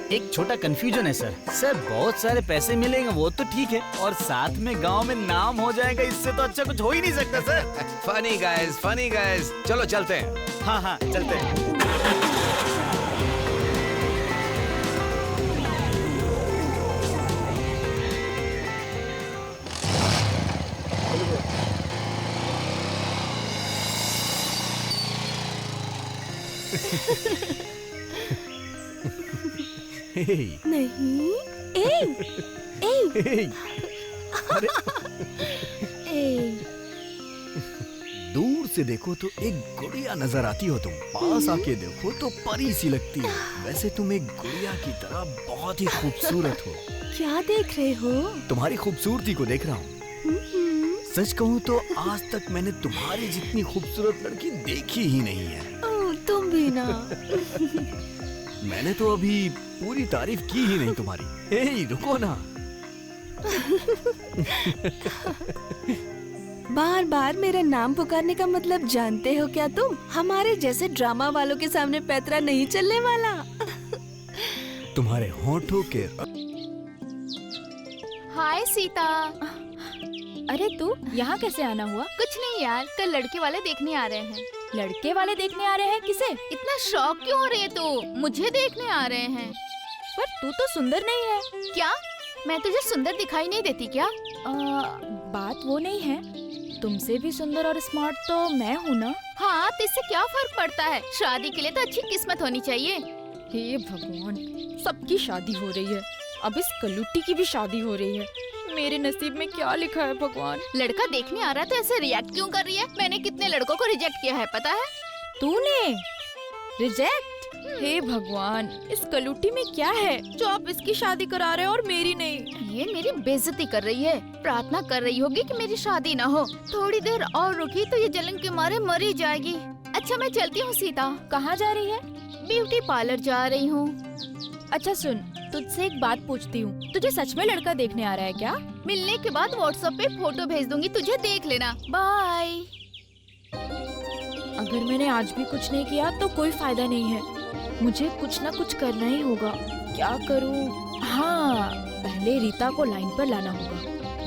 [SPEAKER 6] एक छोटा कंफ्यूजन है सर। बहुत सारे पैसे मिलेंगे वो तो ठीक है, और साथ में गांव में नाम हो जाएगा, इससे तो अच्छा कुछ हो ही नहीं सकता सर।
[SPEAKER 1] फनी गाइस, चलो चलते हैं।
[SPEAKER 6] हाँ चलते हैं।
[SPEAKER 9] नहीं।
[SPEAKER 5] दूर से देखो तो एक गुड़िया नजर आती हो तुम, पास आके देखो तो परी सी लगती हो। वैसे तुम एक गुड़िया की तरह बहुत ही खूबसूरत हो।
[SPEAKER 9] क्या देख रहे हो?
[SPEAKER 5] तुम्हारी खूबसूरती को देख रहा हूँ। सच कहूँ तो आज तक मैंने तुम्हारी जितनी खूबसूरत लड़की देखी ही नहीं है।
[SPEAKER 9] तुम भी ना।
[SPEAKER 5] मैंने तो अभी पूरी तारीफ की ही नहीं तुम्हारी। रुको ना।
[SPEAKER 9] बार बार मेरा नाम पुकारने का मतलब जानते हो क्या तुम? हमारे जैसे ड्रामा वालों के सामने पैतरा नहीं चलने वाला।
[SPEAKER 5] तुम्हारे होठों के।
[SPEAKER 8] हाय सीता।
[SPEAKER 10] अरे तू यहाँ कैसे आना हुआ?
[SPEAKER 8] कुछ नहीं यार, कल लड़के वाले देखने आ रहे हैं।
[SPEAKER 10] लड़के वाले देखने आ रहे हैं? किसे?
[SPEAKER 8] इतना शौक क्यों हो रही है तू? मुझे देखने आ रहे हैं।
[SPEAKER 10] पर तू तो सुंदर नहीं है।
[SPEAKER 8] क्या मैं तुझे सुंदर दिखाई नहीं देती क्या?
[SPEAKER 10] बात वो नहीं है, तुमसे भी सुंदर और स्मार्ट तो मैं हूँ ना।
[SPEAKER 8] हाँ, तो इससे क्या फर्क पड़ता है? शादी के लिए तो अच्छी किस्मत होनी चाहिए।
[SPEAKER 10] हे भगवान, सबकी शादी हो रही है, अब इस कलुट्टी की भी शादी हो रही है। मेरे नसीब में क्या लिखा है भगवान?
[SPEAKER 8] लड़का देखने आ रहा है तो ऐसे रिएक्ट क्यों कर रही है? मैंने कितने लड़कों को रिजेक्ट किया है पता है?
[SPEAKER 10] तूने रिजेक्ट? हे भगवान, इस कलुट्टी में क्या है जो आप इसकी शादी करा रहे हो और मेरी नहीं?
[SPEAKER 8] ये मेरी बेइज्जती कर रही है। प्रार्थना कर रही होगी कि मेरी शादी ना हो। थोड़ी देर और रुकी तो ये जलन के मारे मर ही जाएगी। अच्छा मैं चलती हूँ सीता।
[SPEAKER 10] कहाँ जा रही है?
[SPEAKER 8] ब्यूटी पार्लर जा रही हूँ।
[SPEAKER 10] अच्छा सुन, तुझसे एक बात पूछती हूँ, तुझे सच में लड़का देखने आ रहा है क्या?
[SPEAKER 8] मिलने के बाद व्हाट्सएप पे फोटो भेज दूंगी, तुझे देख लेना। बाय।
[SPEAKER 10] अगर मैंने आज भी कुछ नहीं किया तो कोई फायदा नहीं है, मुझे कुछ ना कुछ करना ही होगा। क्या करूँ? हाँ, पहले रीता को लाइन पर लाना होगा।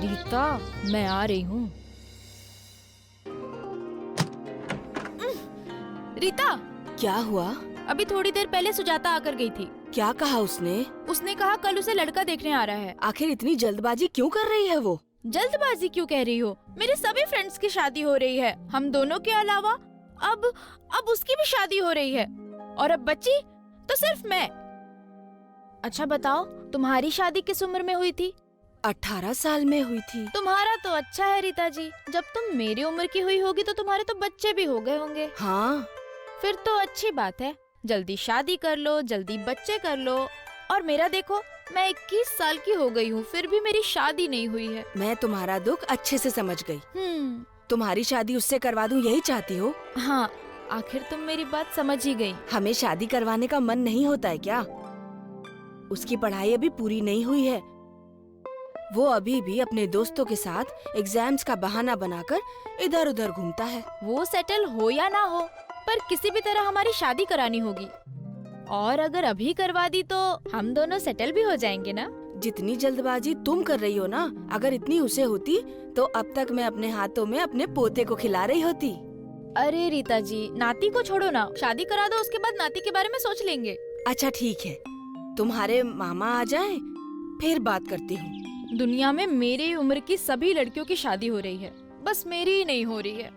[SPEAKER 10] रीता, मैं आ रही हूँ। रीता,
[SPEAKER 9] क्या हुआ?
[SPEAKER 10] अभी थोड़ी देर पहले सुजाता आकर गई थी।
[SPEAKER 9] क्या कहा उसने?
[SPEAKER 10] उसने कहा कल उसे लड़का देखने आ रहा है।
[SPEAKER 9] आखिर इतनी जल्दबाजी क्यों कर रही है वो?
[SPEAKER 10] जल्दबाजी क्यों कह रही हो? मेरे सभी फ्रेंड्स की शादी हो रही है, हम दोनों के अलावा अब उसकी भी शादी हो रही है, और अब बची तो सिर्फ मैं। अच्छा बताओ, तुम्हारी शादी किस उम्र में हुई थी?
[SPEAKER 9] 18 साल में हुई थी।
[SPEAKER 10] तुम्हारा तो अच्छा है रीता जी, जब तुम मेरी उम्र की हुई होगी तो तुम्हारे तो बच्चे भी हो गए होंगे।
[SPEAKER 9] हाँ,
[SPEAKER 10] फिर तो अच्छी बात है, जल्दी शादी कर लो, जल्दी बच्चे कर लो। और मेरा देखो, मैं 21 साल की हो गई हूँ, फिर भी मेरी शादी नहीं हुई है।
[SPEAKER 9] मैं तुम्हारा दुख अच्छे से समझ गई। तुम्हारी शादी उससे करवा दूं, यही चाहती हो?
[SPEAKER 10] हाँ, आखिर तुम मेरी बात समझ ही गई।
[SPEAKER 9] हमें शादी करवाने का मन नहीं होता है क्या? उसकी पढ़ाई अभी पूरी नहीं हुई है, वो अभी भी अपने दोस्तों के साथ एग्जाम्स का बहाना बनाकर इधर उधर घूमता है।
[SPEAKER 10] वो सेटल हो या ना हो, पर किसी भी तरह हमारी शादी करानी होगी, और अगर अभी करवा दी तो हम दोनों सेटल भी हो जाएंगे ना।
[SPEAKER 9] जितनी जल्दबाजी तुम कर रही हो ना, अगर इतनी उसे होती तो अब तक मैं अपने हाथों में अपने पोते को खिला रही होती।
[SPEAKER 10] अरे रीता जी, नाती को छोड़ो ना, शादी करा दो, उसके बाद नाती के बारे में सोच लेंगे।
[SPEAKER 9] अच्छा ठीक है, तुम्हारे मामा आ जाएं, फिर बात करती हूँ।
[SPEAKER 10] दुनिया में मेरी उम्र की सभी लड़कियों की शादी हो रही है, बस मेरी ही नहीं हो रही है।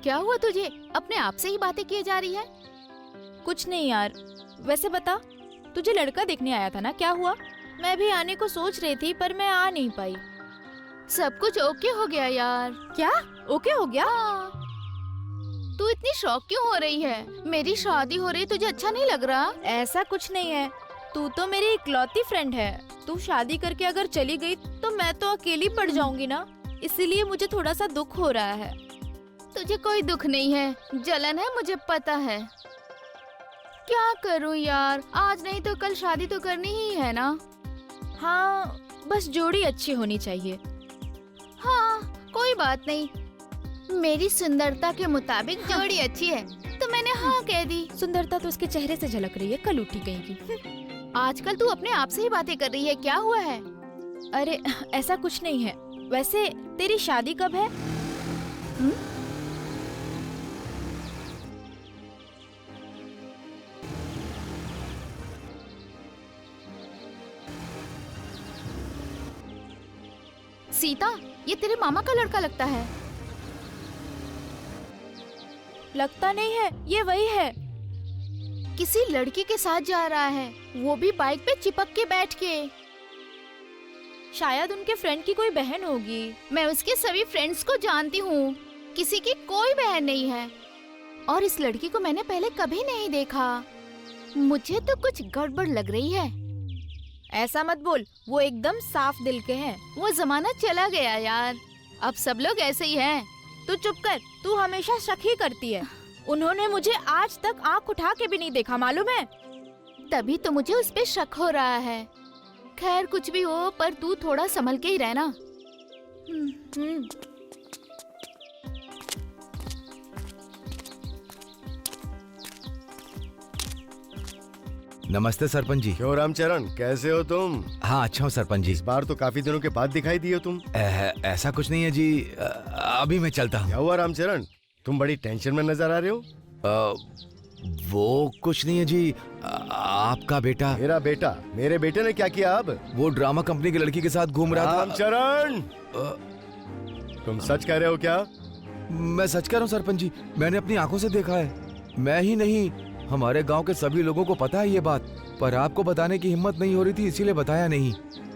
[SPEAKER 8] क्या हुआ तुझे? अपने आप से ही बातें किए जा रही है।
[SPEAKER 10] कुछ नहीं यार, वैसे बता, तुझे लड़का देखने आया था ना, क्या हुआ? मैं भी आने को सोच रही थी, पर मैं आ नहीं पाई।
[SPEAKER 8] सब कुछ ओके हो गया यार।
[SPEAKER 10] क्या ओके हो गया?
[SPEAKER 8] तू इतनी शौक क्यों हो रही है? मेरी शादी हो रही, तुझे अच्छा नहीं लग रहा?
[SPEAKER 10] ऐसा कुछ नहीं है, तू तो मेरी इकलौती फ्रेंड है। तू शादी करके अगर चली गई तो मैं तो अकेली पड़ जाऊंगी ना, इसीलिए मुझे थोड़ा सा दुख हो रहा है।
[SPEAKER 8] तुझे कोई दुख नहीं है, जलन है, मुझे पता है। क्या करूं यार, आज नहीं तो कल शादी तो करनी ही है ना।
[SPEAKER 10] हाँ, बस जोड़ी अच्छी होनी चाहिए।
[SPEAKER 8] हाँ, कोई बात नहीं, मेरी सुंदरता के मुताबिक जोड़ी अच्छी है तो मैंने हाँ कह दी।
[SPEAKER 10] सुंदरता तो उसके चेहरे से झलक रही है, कल उठी कहेगी।
[SPEAKER 8] आजकल तू अपने आप से ही बातें कर रही है, क्या हुआ है?
[SPEAKER 10] अरे ऐसा कुछ नहीं है। वैसे तेरी शादी कब है?
[SPEAKER 8] सीता, ये तेरे मामा का लड़का लगता है।
[SPEAKER 10] लगता नहीं है, ये वही है।
[SPEAKER 8] किसी लड़की के साथ जा रहा है, वो भी बाइक पे चिपक के बैठ के।
[SPEAKER 10] शायद उनके फ्रेंड की कोई बहन होगी।
[SPEAKER 8] मैं उसके सभी फ्रेंड्स को जानती हूँ, किसी की कोई बहन नहीं है, और इस लड़की को मैंने पहले कभी नहीं देखा। मुझे तो कुछ गड़बड़ लग रही है।
[SPEAKER 10] ऐसा मत बोल, वो एकदम साफ दिल के हैं।
[SPEAKER 8] वो जमाना चला गया यार, अब सब लोग ऐसे ही हैं।
[SPEAKER 10] तू चुप कर, तू हमेशा शक ही करती है। उन्होंने मुझे आज तक आँख उठा के भी नहीं देखा, मालूम है?
[SPEAKER 8] तभी तो मुझे उस पे शक हो रहा है। खैर कुछ भी हो, पर तू थोड़ा संभल के ही रहना।
[SPEAKER 1] नमस्ते सरपंच जी।
[SPEAKER 2] क्यों रामचरण, कैसे हो तुम?
[SPEAKER 1] हाँ अच्छा हूँ सरपंच जी।
[SPEAKER 2] इस बार तो काफी दिनों के बाद दिखाई दिए तुम।
[SPEAKER 1] ऐसा कुछ नहीं है जी, अभी मैं चलता हूँ।
[SPEAKER 2] क्या हुआ रामचरण, तुम बड़ी टेंशन में नजर आ रहे हो?
[SPEAKER 1] वो कुछ नहीं है जी, आपका बेटा।
[SPEAKER 2] मेरा बेटा? मेरे बेटे ने क्या किया? अब
[SPEAKER 1] वो ड्रामा कंपनी की लड़की के साथ घूम रहा था।
[SPEAKER 2] रामचरण, तुम सच कह रहे हो क्या?
[SPEAKER 1] मैं सच कह रहा हूँ सरपंच जी, मैंने अपनी आंखों से देखा है। मैं ही नहीं, हमारे गांव के सभी लोगों को पता है ये बात, पर आपको बताने की हिम्मत नहीं हो रही थी, इसीलिए बताया नहीं,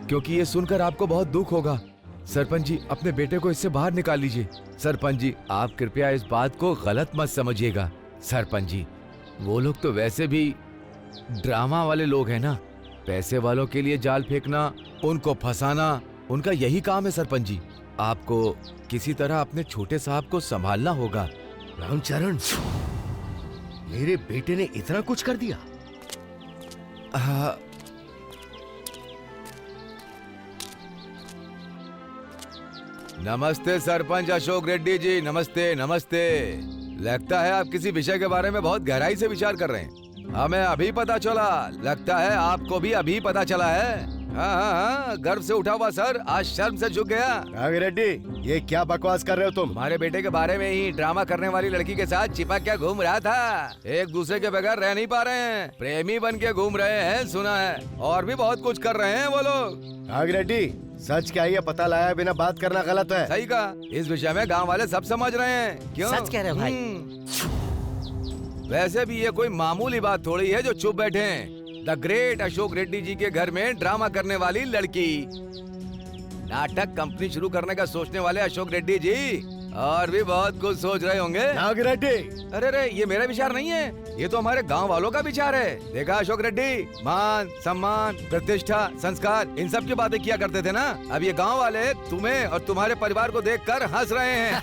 [SPEAKER 1] क्योंकि ये सुनकर आपको बहुत दुख होगा। सरपंच जी, अपने बेटे को इससे बाहर निकाल लीजिए। सरपंच जी, आप कृपया इस बात को गलत मत समझिएगा। सरपंच जी, वो लोग तो वैसे भी ड्रामा वाले लोग हैं ना, पैसे वालों के लिए जाल फेंकना, उनको फंसाना, उनका यही काम है। सरपंच जी, आपको किसी तरह अपने छोटे साहब को संभालना होगा।
[SPEAKER 2] रामचरण, मेरे बेटे ने इतना कुछ कर दिया?
[SPEAKER 1] नमस्ते सरपंच अशोक रेड्डी जी, नमस्ते नमस्ते। लगता है आप किसी विषय के बारे में बहुत गहराई से विचार कर रहे हैं। हमें अभी पता चला, लगता है आपको भी अभी पता चला है। हाँ, गर्व से उठा हुआ सर आज शर्म से झुक गया।
[SPEAKER 2] नागिरेड्डी, ये क्या बकवास कर रहे हो तुम?
[SPEAKER 1] हमारे बेटे के बारे में ही ड्रामा करने वाली लड़की के साथ चिपक क्या घूम रहा था। एक दूसरे के बगैर रह नहीं पा रहे हैं, प्रेमी बन के घूम रहे हैं सुना है, और भी बहुत कुछ कर रहे हैं वो लोग।
[SPEAKER 2] नागिरेड्डी, सच क्या है ये पता लगाए बिना बात करना गलत है।
[SPEAKER 1] सही कहा, इस विषय में गांव वाले सब समझ रहे हैं। क्यों?
[SPEAKER 6] सच कह रहे हो भाई।
[SPEAKER 1] वैसे भी ये कोई मामूली बात थोड़ी है जो चुप बैठे हैं। द ग्रेट अशोक रेड्डी जी के घर में ड्रामा करने वाली लड़की, नाटक कंपनी शुरू करने का सोचने वाले अशोक रेड्डी जी, और भी बहुत कुछ सोच रहे होंगे।
[SPEAKER 2] नागिरेड्डी,
[SPEAKER 1] अरे ये मेरा विचार नहीं है, ये तो हमारे गांव वालों का विचार है। देखा अशोक रेड्डी, मान सम्मान प्रतिष्ठा संस्कार इन सब की बातें किया करते थे ना। अब ये गांव वाले तुम्हें और तुम्हारे परिवार को देखकर हंस रहे हैं।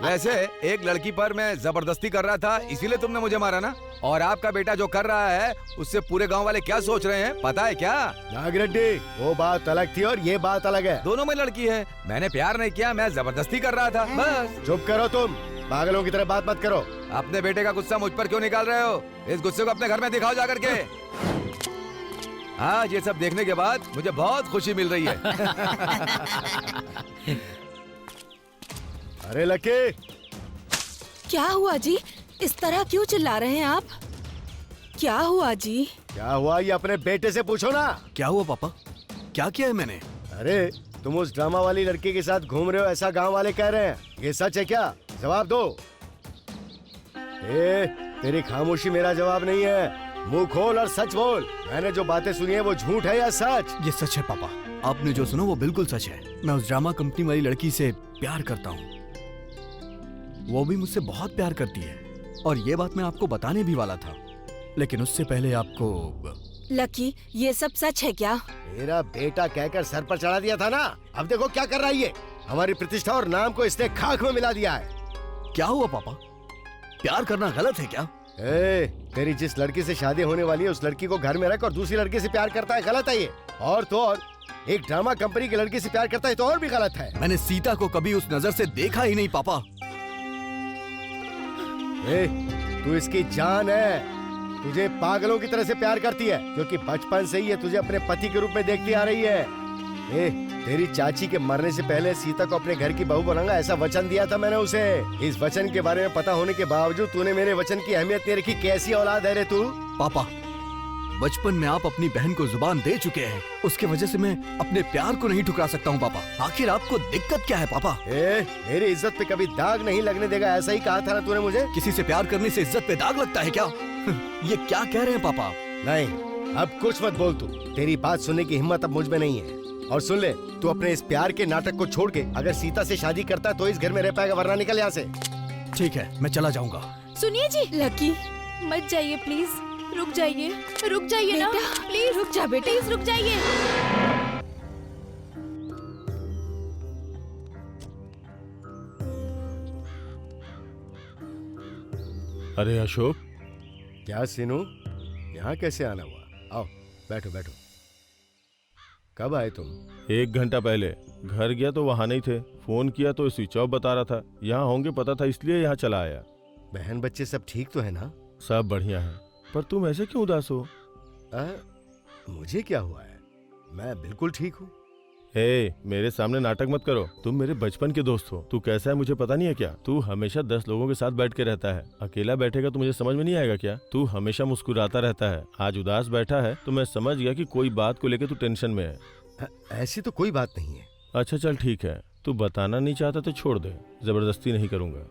[SPEAKER 1] वैसे एक लड़की पर मैं जबरदस्ती कर रहा था, इसीलिए तुमने मुझे मारा ना। और आपका बेटा जो कर रहा है उससे पूरे गांव वाले क्या सोच रहे हैं पता है क्या?
[SPEAKER 2] नागिरेड्डी, वो बात अलग थी और ये बात अलग है।
[SPEAKER 1] दोनों में लड़की है, मैंने प्यार नहीं किया, मैं जबरदस्ती कर रहा था बस।
[SPEAKER 2] चुप करो तुम, पागलों की तरह बात मत करो।
[SPEAKER 1] अपने बेटे का गुस्सा मुझ पर क्यों निकाल रहे हो? इस गुस्से को अपने घर में दिखाओ जाकर के। आज ये सब देखने के बाद मुझे बहुत खुशी मिल रही है।
[SPEAKER 2] अरे लकी,
[SPEAKER 9] क्या हुआ जी? इस तरह क्यों चिल्ला रहे हैं आप? क्या हुआ जी?
[SPEAKER 2] क्या हुआ ये अपने बेटे से पूछो ना।
[SPEAKER 5] क्या हुआ पापा? क्या किया है मैंने?
[SPEAKER 2] अरे तुम उस ड्रामा वाली लड़की के साथ घूम रहे हो ऐसा गांव वाले कह रहे हैं, ये सच है क्या? जवाब दो। तेरी खामोशी मेरा जवाब नहीं है, मुंह खोल और सच बोल। मैंने जो बातें सुनी है वो झूठ है या सच?
[SPEAKER 5] ये सच है पापा, आपने जो सुना वो बिल्कुल सच है। मैं उस ड्रामा कंपनी वाली लड़की से प्यार करता हूँ, वो भी मुझसे बहुत प्यार करती है, और ये बात मैं आपको बताने भी वाला था, लेकिन उससे पहले आपको।
[SPEAKER 9] लकी, ये सब सच है क्या?
[SPEAKER 2] मेरा बेटा कहकर सर पर चढ़ा दिया था ना, अब देखो क्या कर रहा है ये। हमारी प्रतिष्ठा और नाम को इसने खाक में मिला दिया है।
[SPEAKER 5] क्या हुआ पापा? प्यार करना गलत है क्या?
[SPEAKER 2] तेरी जिस लड़की से शादी होने वाली है उस लड़की को घर में रख और दूसरी लड़की से प्यार करता है, गलत है ये। और तो और एक ड्रामा कंपनी की लड़की से प्यार करता है तो और भी गलत है।
[SPEAKER 5] मैंने सीता को कभी उस नजर से देखा ही नहीं पापा।
[SPEAKER 2] तू इसकी जान है, तुझे पागलों की तरह से प्यार करती है क्योंकि बचपन से ही ये तुझे अपने पति के रूप में देखती आ रही है। तेरी चाची के मरने से पहले सीता को अपने घर की बहू बनाऊंगा ऐसा वचन दिया था मैंने उसे। इस वचन के बारे में पता होने के बावजूद तूने मेरे वचन की अहमियत नहीं रखी। कैसी औलाद है रे तू?
[SPEAKER 5] पापा, बचपन में आप अपनी बहन को जुबान दे चुके हैं, उसके वजह से मैं अपने प्यार को नहीं ठुकरा सकता हूँ पापा। आखिर आपको दिक्कत क्या है पापा?
[SPEAKER 2] मेरी इज्जत पे कभी दाग नहीं लगने देगा, ऐसा ही कहा था ना तूने मुझे।
[SPEAKER 5] किसी से प्यार करने से इज्जत पे दाग लगता है क्या? ये क्या कह रहे हैं पापा?
[SPEAKER 2] नहीं, अब कुछ मत बोल तू। तेरी बात सुनने की हिम्मत अब मुझ में नहीं है। और सुन ले, तू अपने इस प्यार के नाटक को छोड़ के अगर सीता से शादी करता है तो इस घर में रह पाएगा, वरना निकल यहाँ से।
[SPEAKER 5] ठीक है, मैं चला जाऊंगा।
[SPEAKER 8] सुनिए जी,
[SPEAKER 9] लकी,
[SPEAKER 8] मत जाइए प्लीज, रुक जाइए ना प्लीज,
[SPEAKER 9] रुक जा बेटे,
[SPEAKER 8] प्लीज रुक जाइए।
[SPEAKER 7] अरे अशोक,
[SPEAKER 2] क्या सीनू, यहाँ कैसे आना हुआ? आओ बैठो बैठो। कब आए तुम?
[SPEAKER 7] 1 घंटा पहले। घर गया तो वहाँ नहीं थे, फोन किया तो स्विच ऑफ बता रहा था। यहाँ होंगे पता था इसलिए यहाँ चला आया।
[SPEAKER 2] बहन बच्चे सब ठीक तो है ना?
[SPEAKER 7] सब बढ़िया है, पर तुम ऐसे क्यों उदास हो?
[SPEAKER 2] मुझे क्या हुआ है, मैं बिल्कुल ठीक हूँ।
[SPEAKER 7] मेरे सामने नाटक मत करो। तुम मेरे बचपन के दोस्त हो। तू कैसा है मुझे पता नहीं है क्या? तू हमेशा 10 लोगों के साथ बैठ के रहता है, अकेला बैठेगा तो मुझे समझ में नहीं आएगा क्या? तू हमेशा मुस्कुराता रहता है, आज उदास बैठा है तो मैं समझ गया कि कोई बात को लेकर तू टेंशन में है।
[SPEAKER 2] ऐसी तो कोई बात नहीं है।
[SPEAKER 7] अच्छा चल ठीक है, तू बताना नहीं चाहता तो छोड़ दे, जबरदस्ती नहीं करूंगा।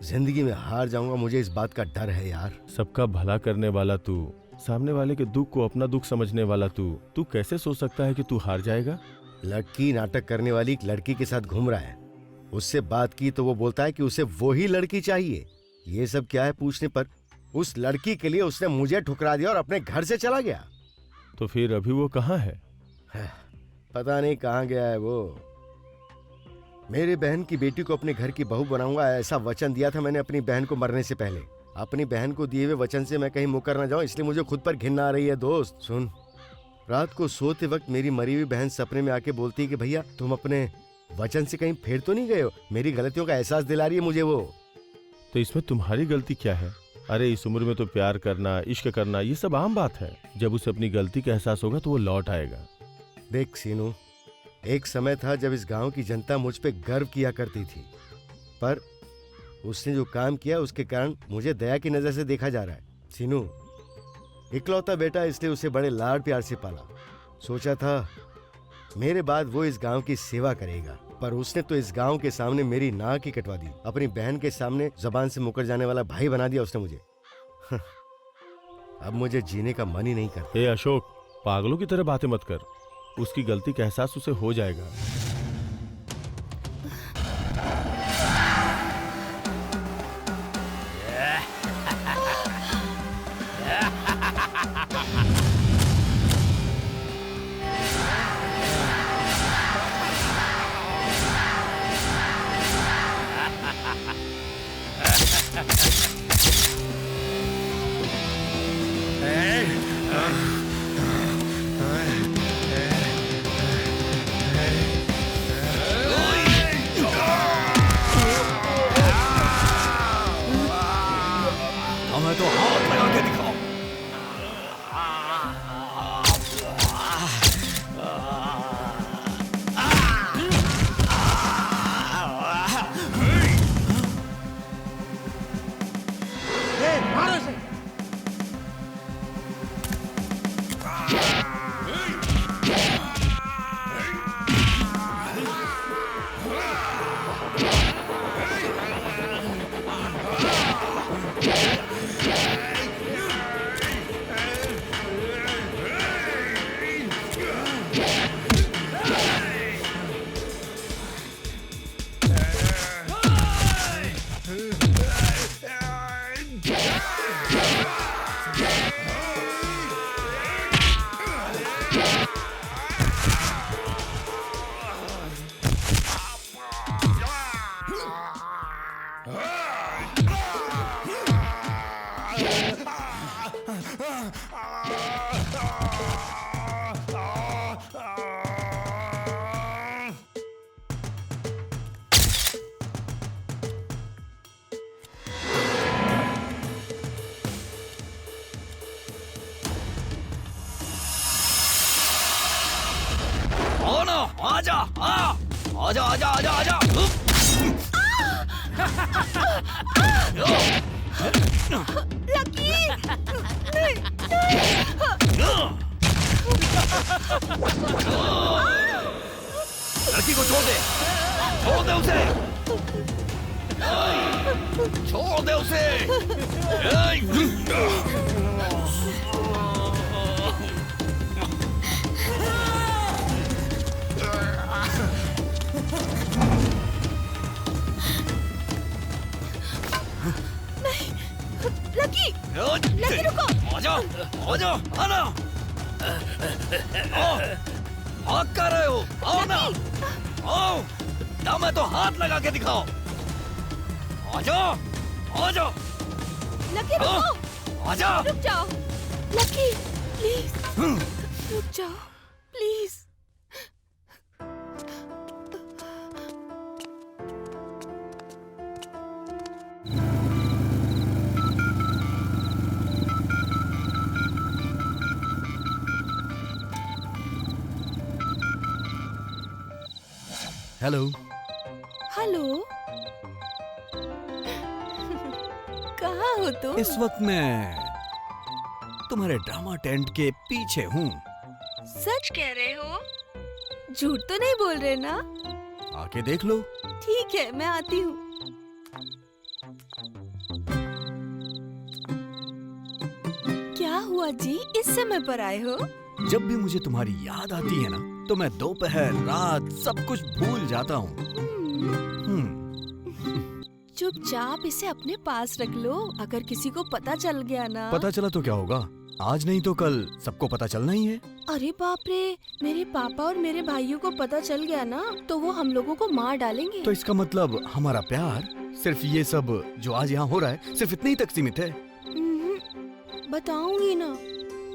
[SPEAKER 2] जिंदगी में हार जाऊंगा, मुझे इस बात का डर है यार।
[SPEAKER 7] सबका भला करने वाला तू, सामने वाले के दुख को अपना दुख समझने वाला तू कैसे सोच सकता है कि तू हार जाएगा?
[SPEAKER 2] लड़की नाटक करने वाली एक लड़की के साथ घूम रहा है, उससे बात की तो वो बोलता है कि उसे वही लड़की चाहिए। ये सब क्या है पूछने पर उस लड़की के लिए उसने मुझे ठुकरा दिया और अपने घर से चला गया।
[SPEAKER 7] तो फिर अभी वो कहाँ है?
[SPEAKER 2] पता नहीं कहाँ गया है वो। मेरी बहन की बेटी को अपने घर की बहू बनाऊंगा ऐसा वचन दिया था मैंने अपनी बहन को मरने से पहले। अपनी बहन को दिए हुए वचन से मैं कहीं मुकर न जाऊं, इसलिए मुझे खुद पर घिन आ रही है। दोस्त सुन, रात को सोते वक्त मेरी मरी हुई बहन सपने में आके बोलती है कि भैया तुम अपने वचन से कहीं फेर तो नहीं गए हो। मेरी गलतियों का एहसास दिला रही है मुझे वो।
[SPEAKER 7] तो इसमें तुम्हारी गलती क्या है? अरे इस उम्र में तो प्यार करना, इश्क करना, ये सब आम बात है। जब उसे अपनी गलती का एहसास होगा तो वो लौट आएगा।
[SPEAKER 2] देख सीनू, एक समय था जब इस गांव की जनता मुझ पे गर्व किया करती थी, पर उसने जो काम किया उसके कारण मुझे दया की नजर से देखा जा रहा है। सीनू इकलौता बेटा, इसलिए उसे बड़े लाड प्यार से पाला। सोचा था मेरे बाद वो इस गांव की सेवा करेगा, पर उसने तो इस गांव के सामने मेरी नाक ही कटवा दी। अपनी बहन के सामने जबान से मुकर जाने वाला भाई बना दिया उसने मुझे। अब मुझे जीने का मन ही नहीं करता।
[SPEAKER 7] ए अशोक, पागलों की तरह बातें मत कर। उसकी गलती का एहसास उसे हो जाएगा।
[SPEAKER 5] हमें तो हाथ लगा के दिखाओ।
[SPEAKER 3] आजा आजा आजा आजा आजा।
[SPEAKER 9] लकी नहीं,
[SPEAKER 3] लड़की को छोड़ दे, छोड़ दे उसे, छोड़ दे उसे।
[SPEAKER 9] लकी लकी रुको।
[SPEAKER 3] आजा आजा आना। भाग कर रहे हो, आओ ना, आओ। दम है तो हाथ लगा के दिखाओ। आजा आजा।
[SPEAKER 9] लकी रुको,
[SPEAKER 3] आजा।
[SPEAKER 9] रुक जाओ लकी, प्लीज रुक जाओ प्लीज।
[SPEAKER 5] हेलो।
[SPEAKER 9] हेलो, कहाँ हो तुम?
[SPEAKER 5] इस वक्त मैं तुम्हारे ड्रामा टेंट के पीछे हूँ।
[SPEAKER 9] सच कह रहे हो? झूठ तो नहीं बोल रहे ना?
[SPEAKER 5] आके देख लो।
[SPEAKER 9] ठीक है, मैं आती हूँ। क्या हुआ जी, इस समय पर आए हो?
[SPEAKER 5] जब भी मुझे तुम्हारी याद आती है ना, तो मैं दोपहर रात सब कुछ भूल जाता हूँ।
[SPEAKER 9] चुपचाप इसे अपने पास रख लो। अगर किसी को पता चल गया ना।
[SPEAKER 5] पता चला तो क्या होगा? आज नहीं तो कल सबको पता चलना ही है।
[SPEAKER 9] अरे बाप रे, मेरे पापा और मेरे भाइयों को पता चल गया ना, तो वो हम लोगों को मार डालेंगे।
[SPEAKER 5] तो इसका मतलब हमारा प्यार सिर्फ ये सब जो आज यहाँ हो रहा है सिर्फ इतने ही तक सीमित है?
[SPEAKER 9] बताऊंगी ना,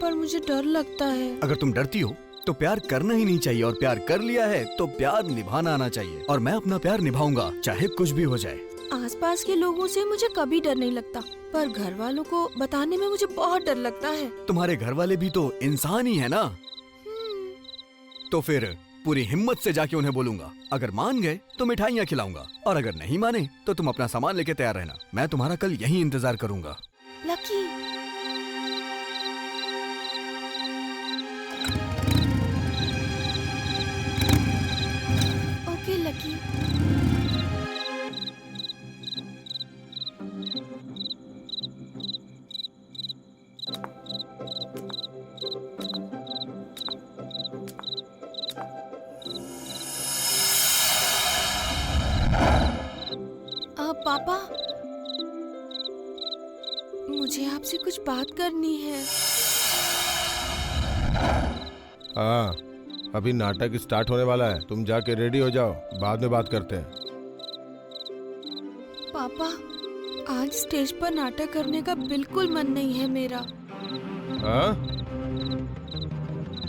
[SPEAKER 9] पर मुझे डर लगता है।
[SPEAKER 5] अगर तुम डरती हो तो प्यार करना ही नहीं चाहिए, और प्यार कर लिया है तो प्यार निभाना आना चाहिए। और मैं अपना प्यार निभाऊंगा, चाहे कुछ भी हो जाए।
[SPEAKER 9] आसपास के लोगों से मुझे कभी डर नहीं लगता, पर घर वालों को बताने में मुझे बहुत डर लगता है।
[SPEAKER 5] तुम्हारे घर वाले भी तो इंसान ही है ना। तो फिर पूरी हिम्मत से जाके उन्हें बोलूंगा। अगर मान गए तो मिठाइयाँ खिलाऊंगा, और अगर नहीं माने तो तुम अपना सामान लेके तैयार रहना। मैं तुम्हारा कल यहीं इंतजार करूंगा।
[SPEAKER 9] Lucky, okay lucky. पापा, मुझे आपसे कुछ बात करनी है।
[SPEAKER 7] हाँ, अभी नाटक स्टार्ट होने वाला है, तुम जाके रेडी हो जाओ, बाद में बात करते हैं।
[SPEAKER 9] पापा, आज स्टेज पर नाटक करने का बिल्कुल मन नहीं है मेरा।
[SPEAKER 7] हाँ?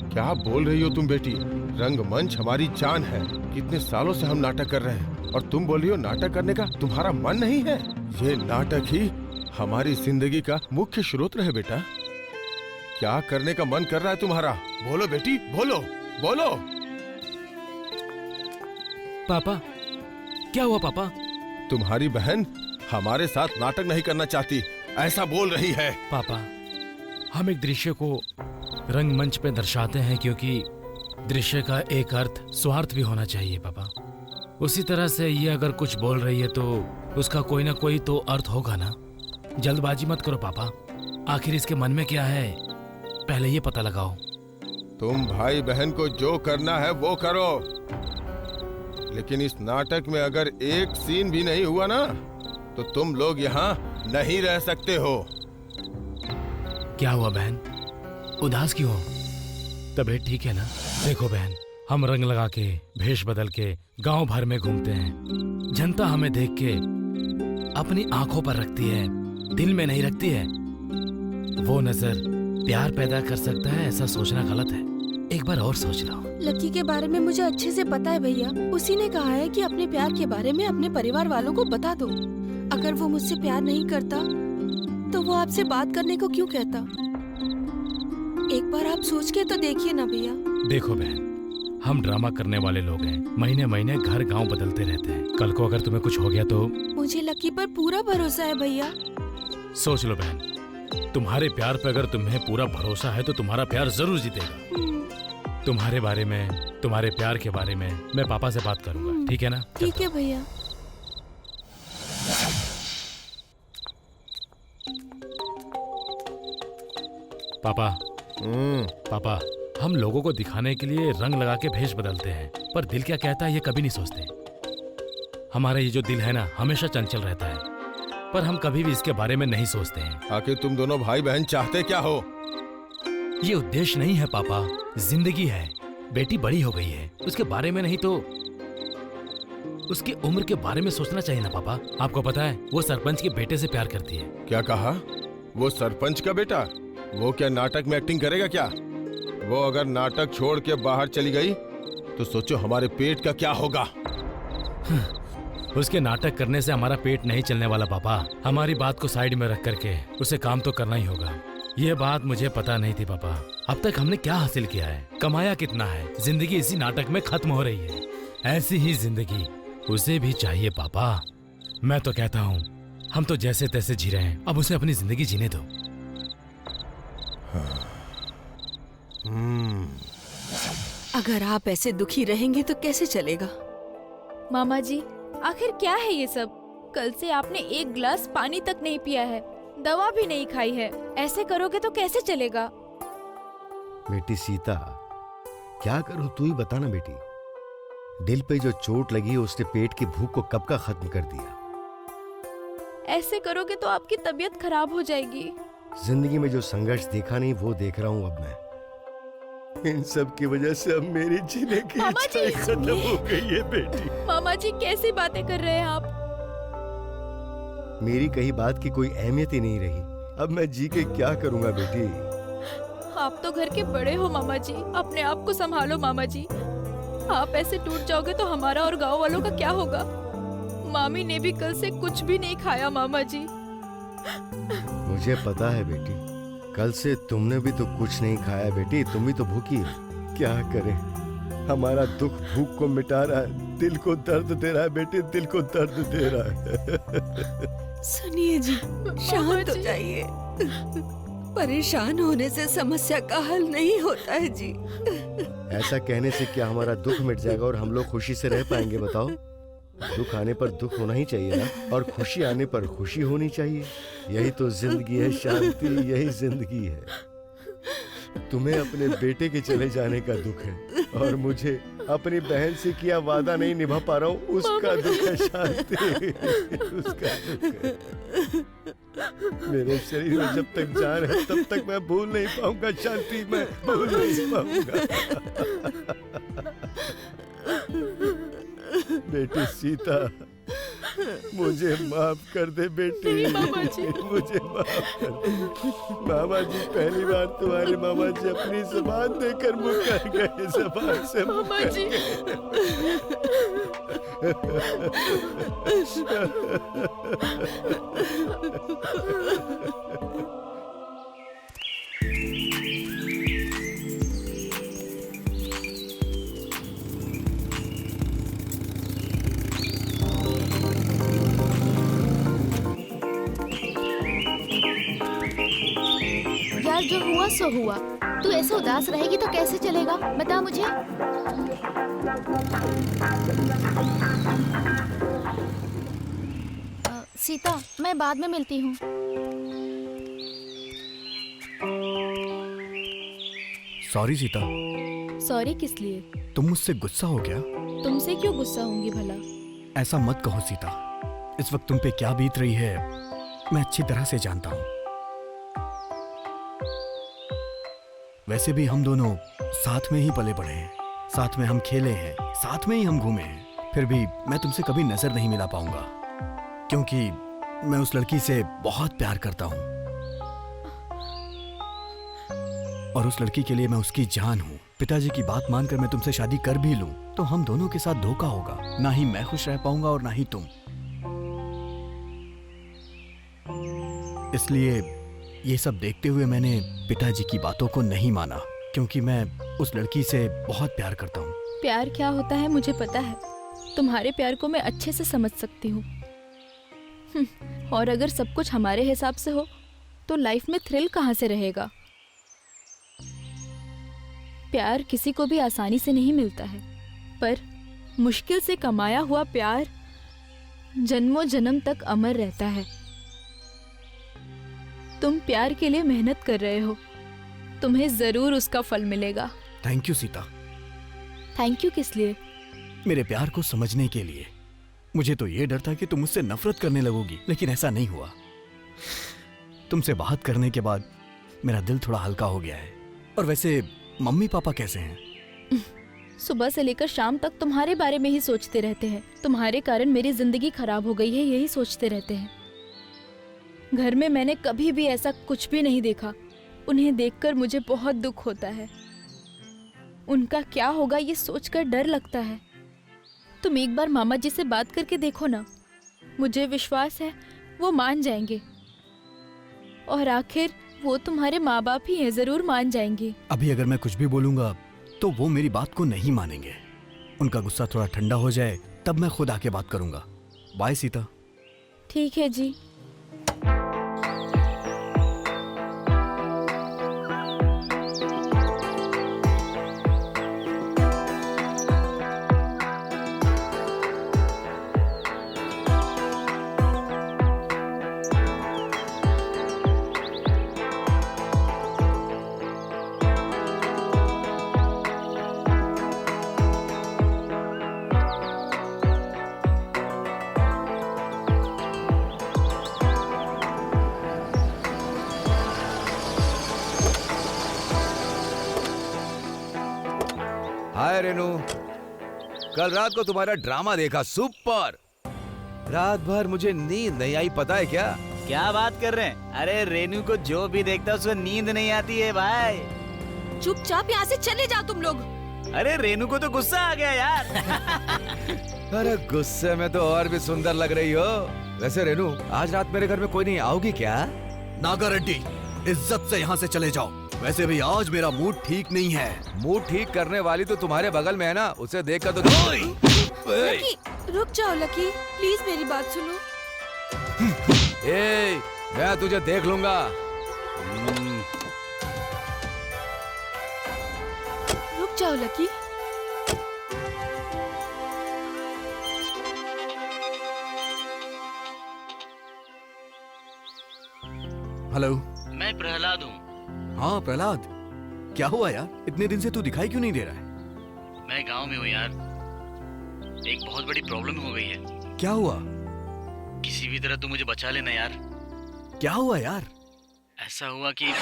[SPEAKER 7] क्या बोल रही हो तुम बेटी? रंगमंच हमारी जान है। कितने सालों से हम नाटक कर रहे हैं और तुम बोल रही हो नाटक करने का तुम्हारा मन नहीं है? ये नाटक ही हमारी जिंदगी का मुख्य स्रोत रहे बेटा। क्या करने का मन कर रहा है तुम्हारा? बोलो बेटी, बोलो बोलो।
[SPEAKER 3] पापा, क्या हुआ पापा?
[SPEAKER 7] तुम्हारी बहन हमारे साथ नाटक नहीं करना चाहती, ऐसा बोल रही है।
[SPEAKER 3] पापा, हम एक दृश्य को रंगमंच पे दर्शाते हैं क्योंकि दृश्य का एक अर्थ स्वार्थ भी होना चाहिए पापा। उसी तरह से ये अगर कुछ बोल रही है तो उसका कोई ना कोई तो अर्थ होगा ना। जल्दबाजी मत करो पापा, आखिर इसके मन में क्या है पहले ये पता लगाओ।
[SPEAKER 7] तुम भाई बहन को जो करना है वो करो, लेकिन इस नाटक में अगर एक सीन भी नहीं हुआ ना तो तुम लोग यहाँ नहीं रह सकते हो।
[SPEAKER 3] क्या हुआ बहन, उदास क्यों हो? तबीयत ठीक है ना? देखो बहन, हम रंग लगा के, भेष बदल के गांव भर में घूमते हैं। जनता हमें देख के अपनी आंखों पर रखती है, दिल में नहीं रखती है। वो नजर प्यार पैदा कर सकता है, ऐसा सोचना गलत है। एक बार और सोच लो।
[SPEAKER 9] लकी के बारे में मुझे अच्छे से पता है भैया। उसी ने कहा है कि अपने प्यार के बारे में अपने परिवार वालों को बता दो। अगर वो मुझसे प्यार नहीं करता तो वो आपसे बात करने को क्यों कहता? एक बार आप सोच के तो देखिए ना भैया। देखो बहन, हम ड्रामा करने वाले लोग हैं, महीने महीने घर गांव बदलते रहते हैं। कल को अगर तुम्हें कुछ हो गया तो? मुझे लकी पर पूरा भरोसा है भैया। सोच लो बहन, तुम्हारे प्यार पे अगर तुम्हें पूरा भरोसा है तो तुम्हारा प्यार जरूर जीतेगा। तुम्हारे बारे में, तुम्हारे प्यार के बारे में मैं पापा से बात करूंगा, ठीक है ना? ठीक है भैया। पापा, पापा, हम लोगों को दिखाने के लिए रंग लगा के भेष बदलते हैं, पर दिल क्या कहता है ये कभी नहीं सोचते। हमारा ये जो दिल है ना हमेशा चंचल रहता है, पर हम कभी भी इसके बारे में नहीं सोचते हैं।
[SPEAKER 7] आखिर तुम दोनों भाई बहन चाहते क्या हो?
[SPEAKER 3] ये उद्देश्य नहीं है पापा, जिंदगी है। बेटी बड़ी हो गई है, उसके बारे में नहीं तो उसकी उम्र के बारे में सोचना चाहिए ना पापा। आपको पता है वो सरपंच के बेटे से प्यार करती है।
[SPEAKER 7] क्या कहा? वो सरपंच का बेटा? वो क्या नाटक में एक्टिंग करेगा क्या? वो अगर नाटक छोड़ के बाहर चली गई तो सोचो हमारे पेट का क्या होगा।
[SPEAKER 3] उसके नाटक करने से हमारा पेट नहीं चलने वाला पापा। हमारी बात को साइड में रख करके उसे काम तो करना ही होगा। ये बात मुझे पता नहीं थी पापा। अब तक हमने क्या हासिल किया है, कमाया कितना है? जिंदगी इसी नाटक में खत्म हो रही है। ऐसी ही जिंदगी उसे भी चाहिए पापा। मैं तो कहता हूँ हम तो जैसे तैसे जी रहे हैं, अब उसे अपनी जिंदगी जीने दो।
[SPEAKER 9] अगर आप ऐसे दुखी रहेंगे तो कैसे चलेगा?
[SPEAKER 11] मामा जी, आखिर क्या है ये सब? कल से आपने एक गिलास पानी तक नहीं पिया है, दवा भी नहीं खाई है। ऐसे करोगे तो कैसे चलेगा?
[SPEAKER 2] बेटी सीता, क्या करूं तू ही बता ना बेटी। दिल पे जो चोट लगी है उसने पेट की भूख को कब का खत्म कर दिया।
[SPEAKER 11] ऐसे करोगे तो आपकी तबीयत खराब हो जाएगी।
[SPEAKER 2] जिंदगी में जो संघर्ष देखा नहीं वो देख रहा हूँ अब मैं। इन सब की वजह से अब मेरी जीने की इच्छा खत्म हो गई है बेटी।
[SPEAKER 11] मामा जी कैसी बातें कर रहे हैं आप?
[SPEAKER 2] मेरी कही बात की कोई अहमियत ही नहीं रही। अब मैं जी के क्या करूंगा बेटी।
[SPEAKER 11] आप तो घर के बड़े हो मामा जी, अपने आप को संभालो मामा जी। आप ऐसे टूट जाओगे तो हमारा और गांव वालों का क्या होगा? मामी ने भी कल से कुछ भी नहीं खाया मामा जी।
[SPEAKER 2] मुझे पता है बेटी, कल से तुमने भी तो कुछ नहीं खाया बेटी, तुम भी तो भूखी हो। क्या करें, हमारा दुख भूख को मिटा रहा है, दिल को दर्द दे रहा है बेटी, दिल को दर्द दे रहा है।
[SPEAKER 9] सुनिए जी, शांत हो जाइए। परेशान होने से समस्या का हल नहीं होता है जी।
[SPEAKER 2] ऐसा कहने से क्या हमारा दुख मिट जाएगा और हम लोग खुशी से रह पाएंगे बताओ? दुख आने पर दुख होना ही चाहिए ना, और खुशी आने पर खुशी होनी चाहिए। यही तो जिंदगी है शांति, यही जिंदगी है। तुम्हें अपने बेटे के चले जाने का दुख है, और मुझे अपनी बहन से किया वादा नहीं निभा पा रहा हूँ, उसका दुख है शांति, उसका दुख है। मेरे शरीर में जब तक जान है तब तक मैं भूल नहीं पाऊंगा शांति, मैं भूल नहीं पाऊंगा। बेटी सीता, मुझे माफ कर दे बेटी, मुझे माफ कर दे। मामा जी पहली बार तुम्हारे मामा जी अपनी ज़बान देकर मुकर गए, ज़बान से मुकर
[SPEAKER 8] यार जो हुआ सो हुआ, तू ऐसे उदास रहेगी तो कैसे चलेगा, बता मुझे। सीता, मैं बाद में मिलती हूँ।
[SPEAKER 5] सॉरी सीता।
[SPEAKER 11] सॉरी किस लिए?
[SPEAKER 5] तुम मुझसे गुस्सा हो गया?
[SPEAKER 11] तुमसे क्यों गुस्सा होंगी भला?
[SPEAKER 5] ऐसा मत कहो सीता, इस वक्त तुम पे क्या बीत रही है मैं अच्छी तरह से जानता हूँ। वैसे भी हम दोनों साथ में ही पले बड़े हैं, साथ में हम खेले हैं, साथ में ही हम घूमे हैं। फिर भी मैं तुमसे कभी नजर नहीं मिला पाऊंगा, क्योंकि मैं उस लड़की से बहुत प्यार करता हूं, और उस लड़की के लिए मैं उसकी जान हूं। पिताजी की बात मानकर मैं तुमसे शादी कर भी लूं तो हम दोनों के साथ धोखा होगा, ना ही मैं खुश रह पाऊंगा और ना ही तुम। इसलिए ये सब देखते हुए मैंने पिताजी की बातों को नहीं माना, क्योंकि मैं उस लड़की से बहुत प्यार करता हूँ।
[SPEAKER 11] प्यार क्या होता है मुझे पता है, तुम्हारे प्यार को मैं अच्छे से समझ सकती हूँ। और अगर सब कुछ हमारे हिसाब से हो तो लाइफ में थ्रिल कहाँ से रहेगा। प्यार किसी को भी आसानी से नहीं मिलता है, पर मुश्किल से कमाया हुआ प्यार जन्मों जन्म तक अमर रहता है। तुम प्यार के लिए मेहनत कर रहे हो, तुम्हें जरूर उसका फल मिलेगा।
[SPEAKER 5] Thank you Sita.
[SPEAKER 11] Thank you किस लिए?
[SPEAKER 5] मेरे प्यार को समझने के लिए। मुझे तो ये डर था कि तुम मुझसे नफरत करने लगोगी, लेकिन ऐसा नहीं हुआ। तुमसे बात करने के बाद मेरा दिल थोड़ा हल्का हो गया है। और वैसे मम्मी पापा कैसे हैं?
[SPEAKER 11] सुबह से लेकर शाम तक तुम्हारे बारे में ही सोचते रहते हैं। तुम्हारे कारण मेरी जिंदगी खराब हो गई है, यही सोचते रहते हैं। घर में मैंने कभी भी ऐसा कुछ भी नहीं देखा। उन्हें देखकर मुझे बहुत दुख होता है। उनका क्या होगा ये सोचकर डर लगता है। तुम एक बार मामा जी से बात करके देखो ना, मुझे विश्वास है वो मान जाएंगे। और आखिर वो तुम्हारे माँ बाप ही हैं, जरूर मान जाएंगे।
[SPEAKER 5] अभी अगर मैं कुछ भी बोलूंगा तो वो मेरी बात को नहीं मानेंगे। उनका गुस्सा थोड़ा ठंडा हो जाए तब मैं खुद आके बात करूंगा। बाय सीता।
[SPEAKER 11] ठीक है जी।
[SPEAKER 1] हाय रेनू, कल रात को तुम्हारा ड्रामा देखा, सुपर। रात भर मुझे नींद नहीं आई, पता है क्या?
[SPEAKER 6] क्या बात कर रहे हैं? अरे रेनू को जो भी देखता है उसको नींद नहीं आती है भाई।
[SPEAKER 9] चुपचाप यहाँ से चले जाओ तुम लोग।
[SPEAKER 12] अरे रेनू को तो गुस्सा आ गया यार।
[SPEAKER 1] अरे गुस्से में तो और भी सुंदर लग रही हो। वैसे रेनू, आज रात मेरे घर में कोई नहीं आओगी क्या?
[SPEAKER 5] नागा रेड्डी, इज्जत से यहाँ से चले जाओ। वैसे भी आज मेरा मूड ठीक नहीं है।
[SPEAKER 1] मूड ठीक करने वाली तो तुम्हारे बगल में है ना, उसे देखकर तो
[SPEAKER 9] लकी, रुक जाओ लकी, प्लीज मेरी बात सुनो।
[SPEAKER 1] ए, मैं तुझे देख लूंगा।
[SPEAKER 9] रुक जाओ लकी।
[SPEAKER 5] हेलो,
[SPEAKER 6] मैं प्रहलाद हूँ।
[SPEAKER 5] हाँ प्रहलाद, क्या हुआ यार? इतने दिन से तू दिखाई क्यों नहीं दे रहा है?
[SPEAKER 6] मैं गांव में हूँ यार। एक बहुत बड़ी प्रॉब्लम हो गई है।
[SPEAKER 5] क्या हुआ?
[SPEAKER 6] किसी भी तरह तू मुझे बचा लेना यार।
[SPEAKER 5] क्या हुआ यार?
[SPEAKER 6] ऐसा हुआ कि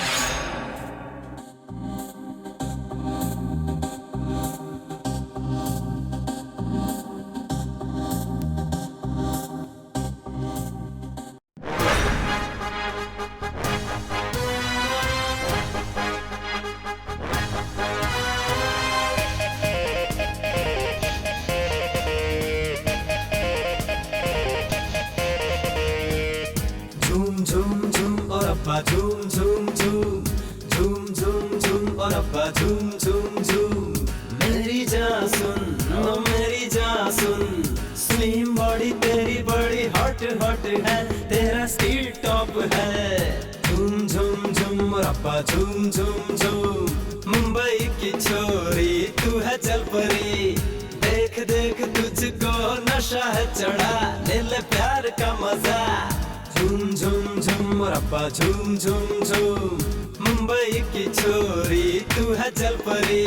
[SPEAKER 13] झूम झूम झूम झूम झूम झूम और अब्बा झूम झूम झूम। मेरी जान सुन, ओ मेरी जान सुन, स्लिम बॉडी तेरी बड़ी हॉट हॉट है, तेरा स्टील टॉप है। झूम झूम झूम और अब्बा झूम झूम झूम। मुंबई की छोरी तू है चल परी, देख देख तुझको नशा है चढ़ा, ले ले प्यार का मजा। झूम झूम झूम रब्बा झूम झूम झूम। मुंबई की छोरी तू है चल परी,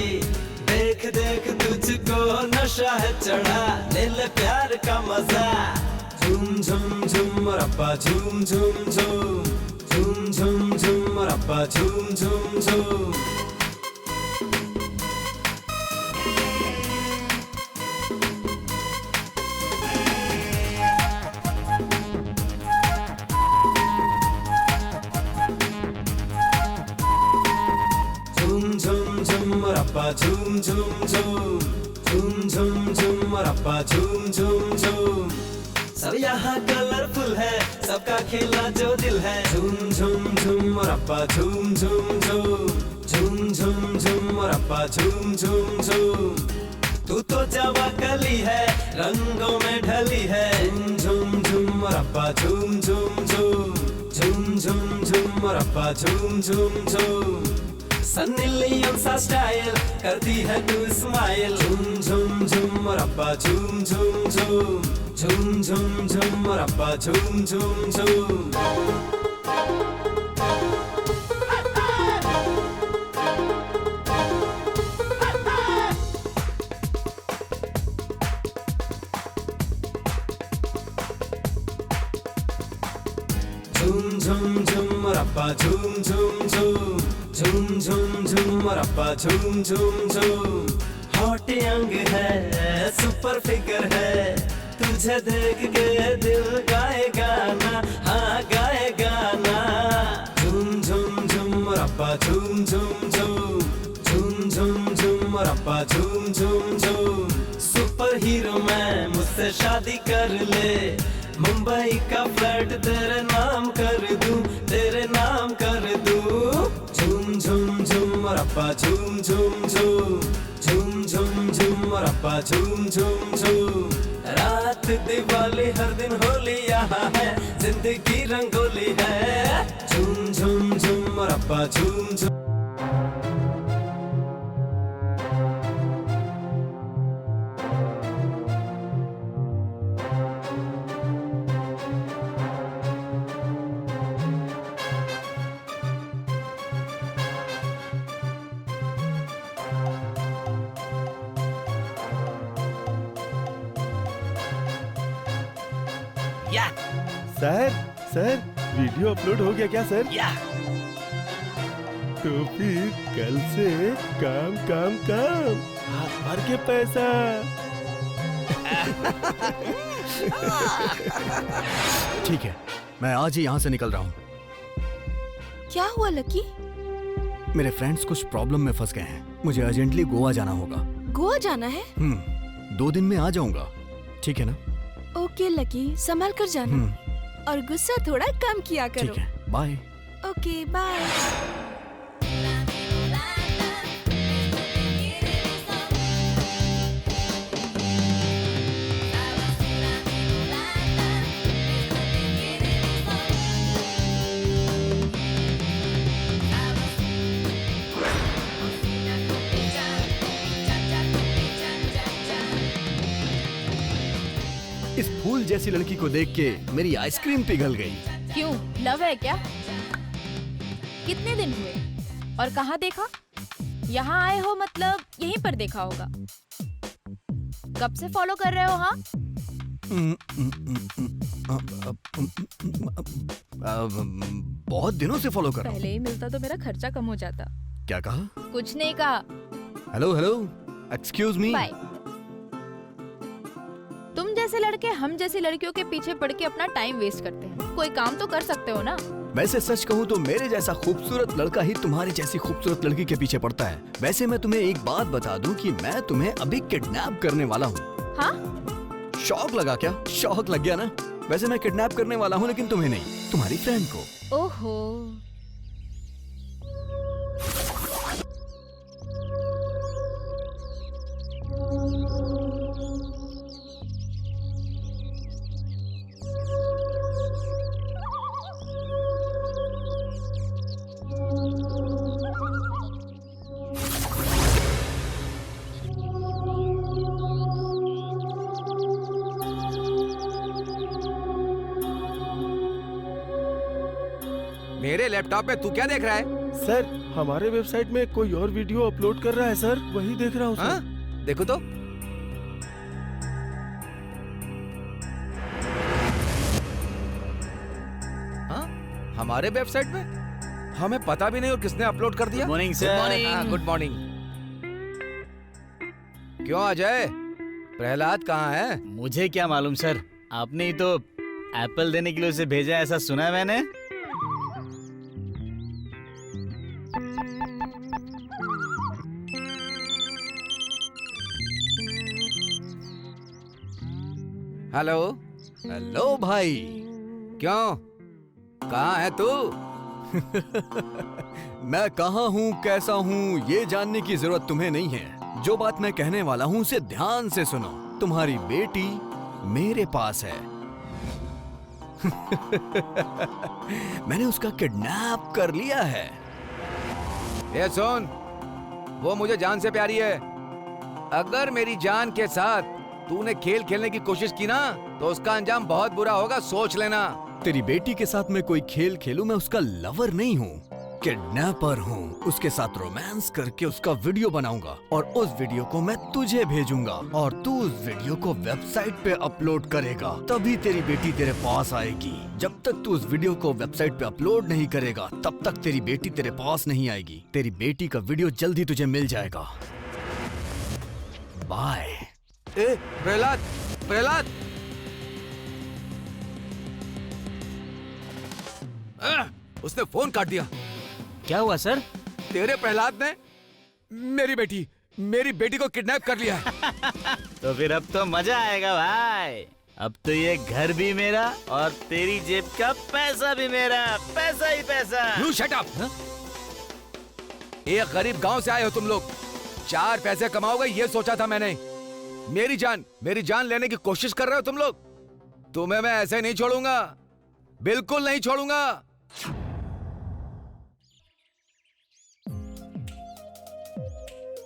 [SPEAKER 13] देख देख तुझको नशा है चढ़ा, ले ले प्यार का मजा। झूम झूम झूम रब्बा झूम झूम झूम। झूम झूम झूम रब्बा झूम झूम झूम। रब्बा झूम झूम झूम। झूम झूम झूम रब्बा झूम झूम झूम। सब यहाँ कलरफुल है, सबका खेला जो दिल है। झूम झूम झूम रब्बा झूम झूम झूम। झूम झूम झूम रब्बा झूम झूम झूम। तू तो जवा कली है, रंगों में ढली है। झूम झूम झूम रब्बा झूम झूम झूम। झूम झूम झूम रब्बा झूम झूम झूम। सन्नी लियोन सा स्टाइल करती है तू स्माइल। झूम झूम झूम रब्बा झूम झूम झूम। झूम झूम झूम रब्बा झूम झूम झूम। झूम झूम झूम रब्बा झूम झूम झूम। झूम झूम झूम रब्बा झूम झूम झूम। हॉट यंग है, सुपर फिगर है, तुझे देख के दिल गाए गाना, हाँ गाए गाना। झूम झूम झूम रब्बा झूम झूम झूम। झूम झूम झूम रब्बा झूम झूम झूम। सुपर हीरो मैं, मुझसे शादी कर ले, मुंबई का फ्लैट तेरे नाम कर दूं, तेरे नाम कर दूं। झूम झूम झूम रब्बा झूम झूम झूम। झूम झूम झूम रब्बा झूम झूम झूम। रात दिवाली हर दिन होली यहाँ है, जिंदगी रंगोली है। झूम झूम झूम रब्बा झूम झूम।
[SPEAKER 7] सर सर, वीडियो अपलोड हो गया क्या सर? तो फिर कल से काम काम काम, हाथ भर के पैसा।
[SPEAKER 5] ठीक है, मैं आज ही यहाँ से निकल रहा हूँ।
[SPEAKER 9] क्या हुआ लकी?
[SPEAKER 5] मेरे फ्रेंड्स कुछ प्रॉब्लम में फंस गए हैं, मुझे अर्जेंटली गोवा जाना होगा।
[SPEAKER 9] गोवा जाना है?
[SPEAKER 5] 2 दिन में आ जाऊंगा, ठीक है ना?
[SPEAKER 9] ओके लकी, संभल कर जाना और गुस्सा थोड़ा कम किया करो।
[SPEAKER 5] ठीक है, बाय।
[SPEAKER 9] Okay bye.
[SPEAKER 5] इस फूल जैसी लड़की को देख के मेरी आइसक्रीम पिघल गई।
[SPEAKER 11] क्यों, लव है क्या? कितने दिन हुए और कहाँ देखा? यहाँ आए हो मतलब यहीं पर देखा होगा। कब से फॉलो कर रहे हो? हाँ,
[SPEAKER 5] बहुत दिनों से फॉलो कर रहा हूँ।
[SPEAKER 11] पहले ही मिलता तो मेरा खर्चा कम हो जाता।
[SPEAKER 5] क्या कहा?
[SPEAKER 11] कुछ नहीं कहा।
[SPEAKER 5] Hello hello, excuse me.
[SPEAKER 11] Bye. तुम जैसे लड़के हम जैसी लड़कियों के पीछे पड़ के अपना टाइम वेस्ट करते हैं। कोई काम तो कर सकते हो ना।
[SPEAKER 5] वैसे सच कहूँ तो मेरे जैसा खूबसूरत लड़का ही तुम्हारी जैसी खूबसूरत लड़की के पीछे पड़ता है। वैसे मैं तुम्हें एक बात बता दूं कि मैं तुम्हें अभी किडनैप करने वाला हूँ।
[SPEAKER 11] हाँ?
[SPEAKER 5] शौक लगा क्या? शौक लग गया ना? वैसे मैं किडनैप करने वाला हूँ, लेकिन तुम्हें नहीं, तुम्हारी फ्रेंड को।
[SPEAKER 11] ओहो,
[SPEAKER 1] मेरे लैपटॉप में तू क्या देख रहा है?
[SPEAKER 7] सर, हमारे वेबसाइट में कोई और वीडियो अपलोड कर रहा है सर, वही देख रहा हूँ सर।
[SPEAKER 1] हाँ? देखो तो। हाँ? हमारे वेबसाइट में? हमें पता भी नहीं और किसने अपलोड कर दिया?
[SPEAKER 12] Morning sir.
[SPEAKER 1] Good morning. क्यों अजय, प्रहलाद कहाँ है?
[SPEAKER 12] मुझे क्या मालूम सर, आपने ही तो एप्पल देने के लिए उसे भेजा है, ऐसा सुना है मैंने।
[SPEAKER 1] हेलो।
[SPEAKER 5] हेलो भाई।
[SPEAKER 1] क्यों, कहाँ है तू?
[SPEAKER 5] मैं कहाँ हूँ, कैसा हूँ, ये जानने की जरूरत तुम्हें नहीं है। जो बात मैं कहने वाला हूँ उसे ध्यान से सुनो। तुम्हारी बेटी मेरे पास है। मैंने उसका किडनैप कर लिया है।
[SPEAKER 1] ये सुन, वो मुझे जान से प्यारी है। अगर मेरी जान के साथ तूने खेल खेलने की कोशिश की ना, तो उसका अंजाम बहुत बुरा होगा, सोच लेना।
[SPEAKER 5] तेरी बेटी के साथ मैं कोई खेल खेलूं, मैं उसका लवर नहीं हूँ, किडनैपर हूँ। उसके साथ रोमांस करके उसका वीडियो बनाऊंगा और उस वीडियो को मैं तुझे भेजूंगा और तू उस वीडियो को वेबसाइट पे अपलोड करेगा, तभी तेरी बेटी तेरे पास आएगी। जब तक तू उस वीडियो को वेबसाइट पे अपलोड नहीं करेगा, तब तक तेरी बेटी तेरे पास नहीं आएगी। तेरी बेटी का वीडियो जल्दी तुझे मिल जाएगा। बाय।
[SPEAKER 1] ए, प्रहलाद, प्रहलाद! उसने फोन काट दिया।
[SPEAKER 12] क्या हुआ सर?
[SPEAKER 1] तेरे प्रहलाद ने मेरी बेटी को किडनैप कर लिया है।
[SPEAKER 12] तो फिर अब तो मजा आएगा भाई। अब तो ये घर भी मेरा और तेरी जेब का पैसा भी मेरा, पैसा ही पैसा।
[SPEAKER 1] You shut up! एक गरीब गांव से आए हो तुम लोग, 4 पैसे कमाओगे ये सोचा था मैंने। मेरी जान लेने की कोशिश कर रहे हो तुम लोग। तुम्हें मैं ऐसे नहीं छोड़ूंगा, बिल्कुल नहीं छोड़ूंगा।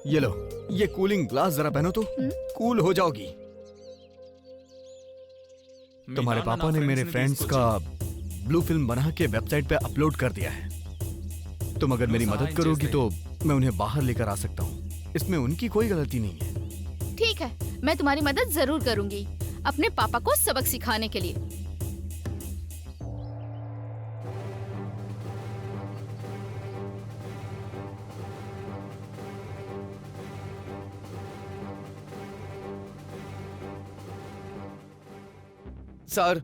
[SPEAKER 5] ये लो, ये कूलिंग ग्लास जरा पहनो तो कूल हो जाओगी। तुम्हारे पापा ने मेरे फ्रेंड्स का ब्लू फिल्म बना के वेबसाइट पे अपलोड कर दिया है। तुम अगर मेरी मदद करोगी तो मैं उन्हें बाहर लेकर आ सकता हूँ। इसमें उनकी कोई गलती नहीं है।
[SPEAKER 10] ठीक है, मैं तुम्हारी मदद जरूर करूंगी, अपने पापा को सबक सिखाने के लिए।
[SPEAKER 1] सर,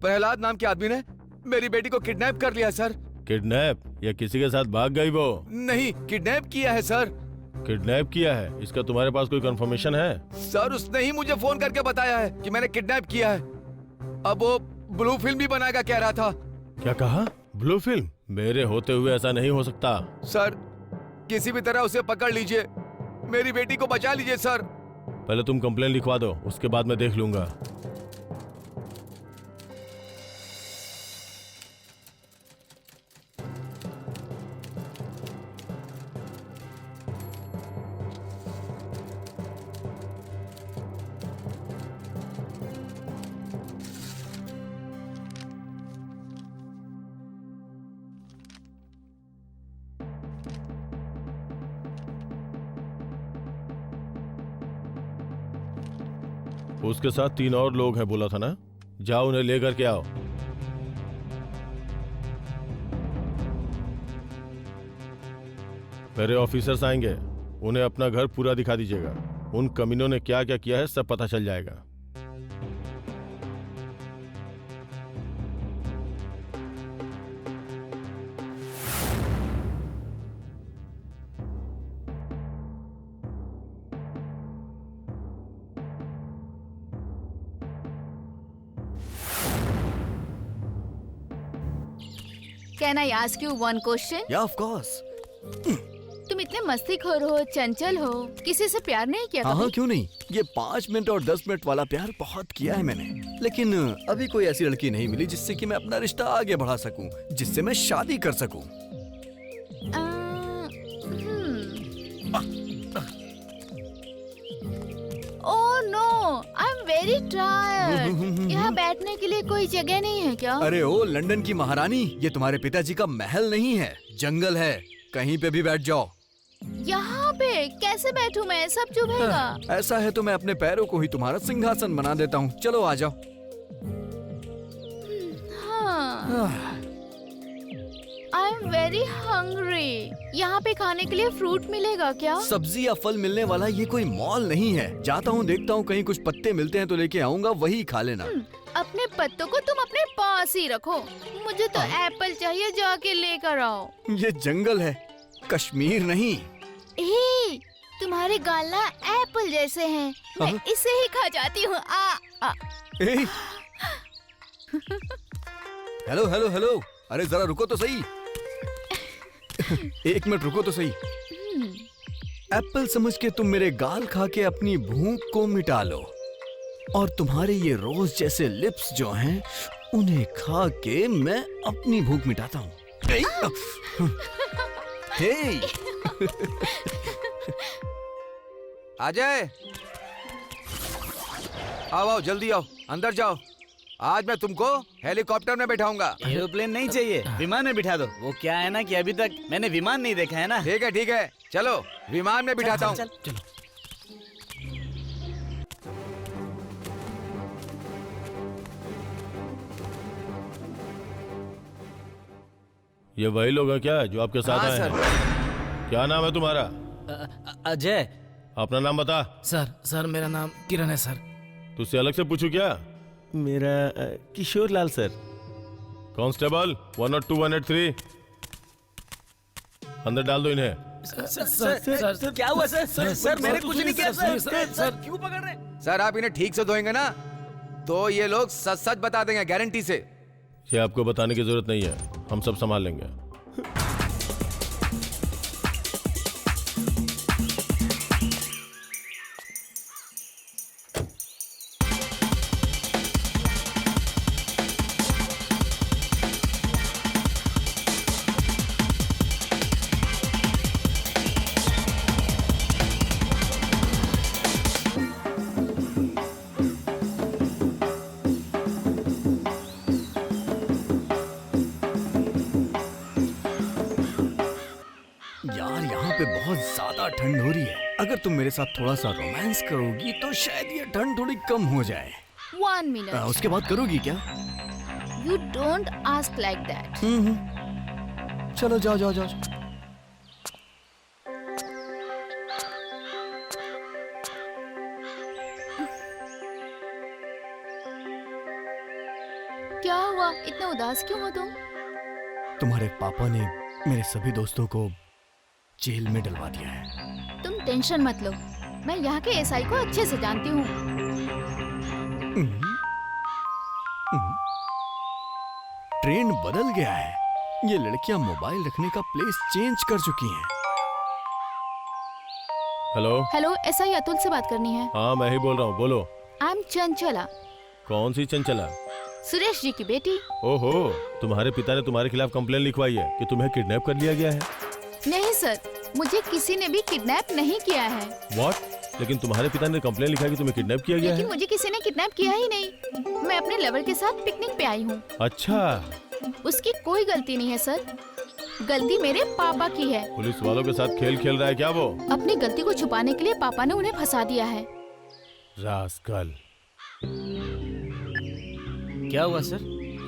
[SPEAKER 1] प्रहलाद नाम के आदमी ने मेरी बेटी को किडनैप कर लिया सर।
[SPEAKER 7] किडनैप या किसी के साथ भाग गई वो?
[SPEAKER 1] नहीं, किडनैप किया है सर।
[SPEAKER 7] किडनैप किया है, इसका तुम्हारे पास कोई कंफर्मेशन है?
[SPEAKER 1] सर उसने ही मुझे फोन करके बताया है कि मैंने किडनैप किया है। अब वो ब्लू फिल्म भी बनाएगा कह रहा था।
[SPEAKER 7] क्या कहा? Blue film? मेरे होते हुए ऐसा नहीं हो सकता।
[SPEAKER 1] सर किसी भी तरह उसे पकड़ लीजिए, मेरी बेटी को बचा लीजिए सर।
[SPEAKER 7] पहले तुम कंप्लेन लिखवा दो, उसके बाद मैं देख लूंगा। उसके साथ 3 और लोग हैं बोला था ना? जाओ उन्हें लेकर के आओ। मेरे ऑफिसर्स आएंगे, उन्हें अपना घर पूरा दिखा दीजिएगा। उन कमीनों ने क्या क्या किया है सब पता चल जाएगा।
[SPEAKER 8] Can I ask you one question?
[SPEAKER 5] Yeah, of course.
[SPEAKER 8] तुम इतने मस्तीखोर हो, चंचल हो, किसी से प्यार नहीं किया
[SPEAKER 5] हाँ
[SPEAKER 8] कभी?
[SPEAKER 5] क्यों नहीं, ये 5 मिनट और 10 मिनट वाला प्यार बहुत किया है मैंने, लेकिन अभी कोई ऐसी लड़की नहीं मिली जिससे कि मैं अपना रिश्ता आगे बढ़ा सकूं, जिससे मैं शादी कर सकूं।
[SPEAKER 8] Oh no, I am very tired. यहाँ बैठने के लिए कोई जगह नहीं है क्या?
[SPEAKER 5] अरे ओ लंदन की महारानी, ये तुम्हारे पिताजी का महल नहीं है, जंगल है, कहीं पे भी बैठ जाओ।
[SPEAKER 8] यहाँ पे कैसे बैठूं मैं? सब चुभेगा।
[SPEAKER 5] ऐसा है तो मैं अपने पैरों को ही तुम्हारा सिंहासन बना देता हूँ, चलो आ जाओ।
[SPEAKER 8] हाँ। आई एम वेरी हंग्री। यहाँ पे खाने के लिए फ्रूट मिलेगा क्या?
[SPEAKER 5] सब्जी या फल मिलने वाला ये कोई मॉल नहीं है। जाता हूँ, देखता हूँ कहीं कुछ पत्ते मिलते हैं तो लेके आऊंगा, वही खा लेना।
[SPEAKER 8] अपने पत्तों को तुम अपने पास ही रखो, मुझे तो एप्पल चाहिए, जाके लेकर आओ।
[SPEAKER 5] ये जंगल है, कश्मीर नहीं।
[SPEAKER 8] ए, तुम्हारे गाल ना एप्पल जैसे हैं, मैं इसे ही खा जाती हूँ।
[SPEAKER 5] हेलो हेलो हेलो, अरे जरा रुको तो सही। 1 मिनट रुको तो सही। एप्पल समझ के तुम मेरे गाल खा के अपनी भूख को मिटा लो, और तुम्हारे ये रोज जैसे लिप्स जो हैं उन्हें खा के मैं अपनी भूख मिटाता हूँ। हे
[SPEAKER 1] अजय, आओ आओ जल्दी आओ, अंदर जाओ। आज मैं तुमको हेलीकॉप्टर में बैठाऊंगा।
[SPEAKER 12] एरोप्लेन नहीं चाहिए, विमान में बिठा दो। वो क्या है ना कि अभी तक मैंने विमान नहीं देखा है ना।
[SPEAKER 1] ठीक है, चलो विमान में बिठाता हूँ।
[SPEAKER 12] चलो।
[SPEAKER 7] ये वही लोग हैं क्या जो आपके साथ आए हैं? क्या नाम है तुम्हारा?
[SPEAKER 3] अजय।
[SPEAKER 7] अपना नाम बता।
[SPEAKER 3] सर मेरा नाम किरण है सर।
[SPEAKER 7] तुझसे अलग से पूछूं क्या?
[SPEAKER 14] मेरा किशोर लाल सर।
[SPEAKER 7] कांस्टेबल 102 183 अंदर डाल दो इन्हें।
[SPEAKER 12] सर क्या हुआ सर मैंने कुछ नहीं किया सर क्यों पकड़ रहे?
[SPEAKER 1] सर आप इन्हें ठीक से धोएंगे ना तो ये लोग सच सच बता देंगे, गारंटी से।
[SPEAKER 7] ये आपको बताने की जरूरत नहीं है, हम सब संभाल लेंगे।
[SPEAKER 5] ठंड हो रही है, अगर तुम मेरे साथ थोड़ा सा रोमांस करोगी तो शायद ये ठंड थोड़ी कम हो जाए।
[SPEAKER 8] 1 मिनट।
[SPEAKER 5] उसके बाद करोगी क्या?
[SPEAKER 8] You don't ask like that.
[SPEAKER 5] चलो जाओ जाओ जाओ।
[SPEAKER 8] क्या हुआ, इतना उदास क्यों हो तुम?
[SPEAKER 5] तुम्हारे पापा ने मेरे सभी दोस्तों को जेल में डलवा दिया है।
[SPEAKER 10] तुम टेंशन मत लो, मैं यहाँ के एसआई को अच्छे से जानती हूँ।
[SPEAKER 5] ट्रेंड बदल गया है। ये लड़कियां मोबाइल रखने का प्लेस चेंज कर चुकी हैं।
[SPEAKER 7] हेलो।
[SPEAKER 10] हेलो, एसआई अतुल से बात करनी है।
[SPEAKER 7] हाँ मैं ही बोल रहा हूँ, बोलो।
[SPEAKER 10] आई एम चंचला,
[SPEAKER 7] कौन सी चंचला?
[SPEAKER 10] सुरेश जी की बेटी।
[SPEAKER 7] ओहो, तुम्हारे पिता ने तुम्हारे खिलाफ कंप्लेन लिखवाई है कि तुम्हें किडनैप कर लिया गया है।
[SPEAKER 10] नहीं सर, मुझे किसी ने भी किडनैप नहीं किया है।
[SPEAKER 7] व्हाट? लेकिन तुम्हारे पिता ने कंप्लेन लिखा है कि तुम्हें किडनैप किया गया है।
[SPEAKER 10] लेकिन मुझे किसी ने किडनैप किया ही नहीं। मैं अपने लवर के साथ पिकनिक पे आई हूँ।
[SPEAKER 7] अच्छा।
[SPEAKER 10] उसकी कोई गलती नहीं है सर, गलती मेरे पापा की है।
[SPEAKER 7] पुलिस वालों के साथ खेल खेल रहा है क्या वो?
[SPEAKER 10] अपनी गलती को छुपाने के लिए पापा ने उन्हें फंसा दिया है।
[SPEAKER 7] रास्कल।
[SPEAKER 12] क्या हुआ सर?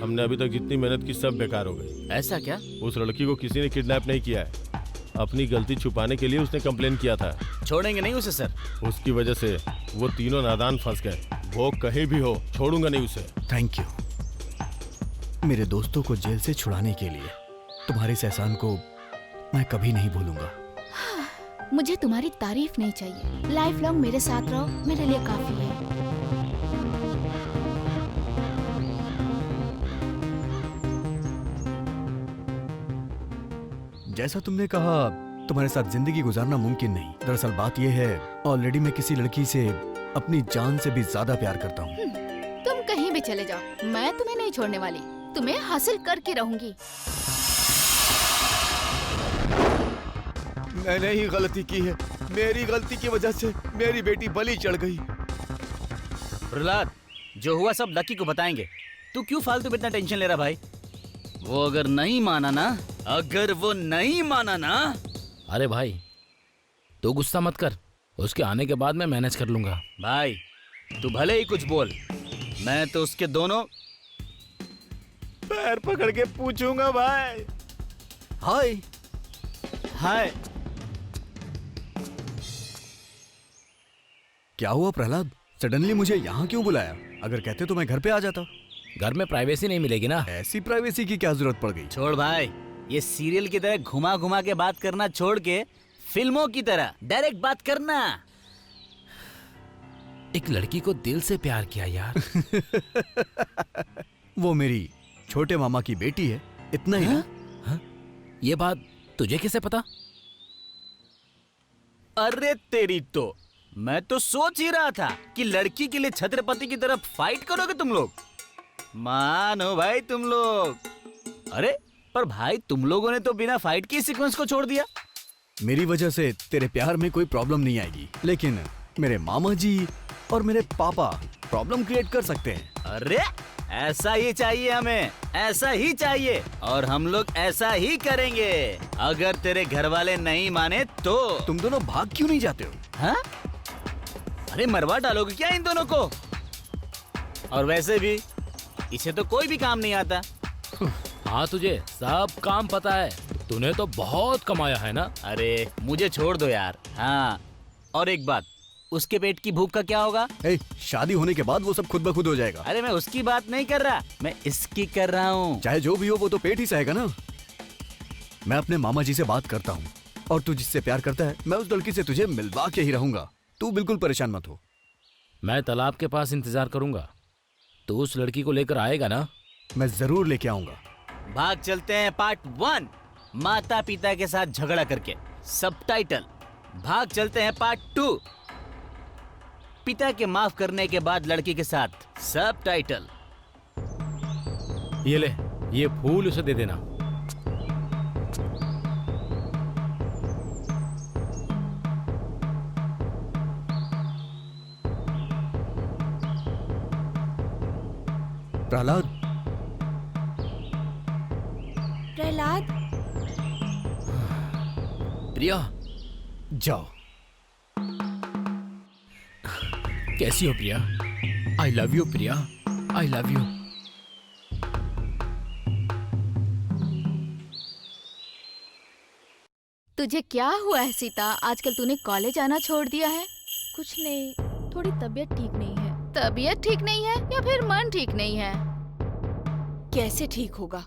[SPEAKER 7] हमने अभी तक जितनी मेहनत की सब बेकार हो गई।
[SPEAKER 12] ऐसा क्या?
[SPEAKER 7] उस लड़की को किसी ने किडनैप नहीं किया है। अपनी गलती छुपाने के लिए उसने कंप्लेन किया था।
[SPEAKER 12] छोड़ेंगे नहीं उसे सर।
[SPEAKER 7] उसकी वजह से वो तीनों नादान फंस गए। वो कहीं भी हो, छोड़ूंगा नहीं उसे।
[SPEAKER 5] थैंक यू मेरे दोस्तों को जेल से छुड़ाने के लिए। तुम्हारे इस एहसान को मैं कभी नहीं भूलूंगा।
[SPEAKER 10] मुझे तुम्हारी तारीफ नहीं चाहिए। लाइफ लॉन्ग मेरे साथ रहो, मेरे लिए काफी है।
[SPEAKER 5] जैसा तुमने कहा, तुम्हारे साथ जिंदगी गुजारना मुमकिन नहीं। दरअसल बात यह है, ऑलरेडी मैं किसी लड़की से अपनी जान से भी ज्यादा प्यार करता हूँ।
[SPEAKER 10] तुम कहीं भी चले जाओ, मैं तुम्हें नहीं छोड़ने वाली। तुम्हें हासिल करके रहूंगी।
[SPEAKER 1] मैंने ही गलती की है। मेरी गलती की वजह से मेरी बेटी बलि चढ़ गई।
[SPEAKER 12] प्रहलाद, जो हुआ सब लकी को बताएंगे। तू क्यों फालतू में इतना टेंशन ले रहा भाई? वो अगर नहीं माना ना,
[SPEAKER 3] अरे भाई तू गुस्सा मत कर, उसके आने के बाद मैं मैनेज कर लूंगा।
[SPEAKER 12] भाई तू भले ही कुछ बोल, मैं तो उसके दोनों
[SPEAKER 1] पैर पकड़ के पूछूंगा भाई।
[SPEAKER 5] हाय
[SPEAKER 12] हाय।
[SPEAKER 5] क्या हुआ प्रहलाद? सडनली मुझे यहाँ क्यों बुलाया? अगर कहते तो मैं घर पे आ जाता।
[SPEAKER 3] घर में प्राइवेसी नहीं मिलेगी ना।
[SPEAKER 5] ऐसी प्राइवेसी की क्या जरूरत पड़ गई?
[SPEAKER 12] छोड़ भाई, ये सीरियल की तरह घुमा घुमा के बात करना छोड़ के फिल्मों की तरह डायरेक्ट बात करना।
[SPEAKER 3] एक लड़की को दिल से प्यार किया यार।
[SPEAKER 5] वो मेरी छोटे मामा की बेटी है, इतना ही ना?
[SPEAKER 3] हाँ? ये बात तुझे कैसे पता?
[SPEAKER 12] अरे तेरी तो, मैं तो सोच ही रहा था कि लड़की के लिए छत्रपति की तरफ फाइट करोगे तुम लोग। मानो भाई तुम लोग। अरे पर भाई, तुम लोगों ने तो बिना फाइट की सीक्वेंस को छोड़ दिया।
[SPEAKER 5] मेरी वजह से तेरे प्यार में कोई प्रॉब्लम नहीं आएगी, लेकिन मेरे मामा जी और मेरे पापा प्रॉब्लम क्रिएट कर सकते हैं।
[SPEAKER 12] अरे ऐसा ही चाहिए हमें, ऐसा ही चाहिए, और हम लोग ऐसा ही करेंगे। अगर तेरे घर वाले नहीं माने तो
[SPEAKER 5] तुम दोनों भाग क्यों नहीं जाते हो?
[SPEAKER 12] हाँ? अरे मरवा डालोगे क्या इन दोनों को? और वैसे भी इसे तो कोई भी काम नहीं आता।
[SPEAKER 3] हाँ, तुझे सब काम पता है। तूने तो बहुत कमाया है ना।
[SPEAKER 12] अरे मुझे छोड़ दो यार। हाँ, और एक बात, उसके पेट की भूख का क्या होगा?
[SPEAKER 5] शादी होने के बाद वो सब खुद ब खुद हो जाएगा।
[SPEAKER 12] अरे मैं उसकी बात नहीं कर रहा, मैं इसकी कर रहा हूँ।
[SPEAKER 5] चाहे जो भी हो, वो तो पेट ही सहेगा ना। मैं अपने मामा जी से बात करता हूँ, और तू जिससे प्यार करता है, मैं उस लड़की से तुझे मिलवा के ही रहूंगा। तू बिल्कुल परेशान मत हो।
[SPEAKER 3] मैं तालाब के पास इंतजार करूंगा। तू उस लड़की को लेकर आएगा ना?
[SPEAKER 5] मैं जरूर लेके आऊंगा।
[SPEAKER 12] भाग चलते हैं पार्ट 1, माता पिता के साथ झगड़ा करके। सबटाइटल, भाग चलते हैं पार्ट 2, पिता के माफ करने के बाद लड़की के साथ। सबटाइटल।
[SPEAKER 3] ये ले, ये फूल उसे दे देना।
[SPEAKER 5] प्रहलाद,
[SPEAKER 9] प्रहलाद,
[SPEAKER 3] प्रिया,
[SPEAKER 5] जाओ।
[SPEAKER 3] कैसी हो Priya? I love you Priya, I love you.
[SPEAKER 10] तुझे क्या हुआ है सीता? आजकल तूने कॉलेज आना छोड़ दिया है।
[SPEAKER 11] कुछ नहीं, थोड़ी तबीयत ठीक नहीं है।
[SPEAKER 10] तबीयत ठीक नहीं है या फिर मन ठीक नहीं है?
[SPEAKER 9] कैसे ठीक होगा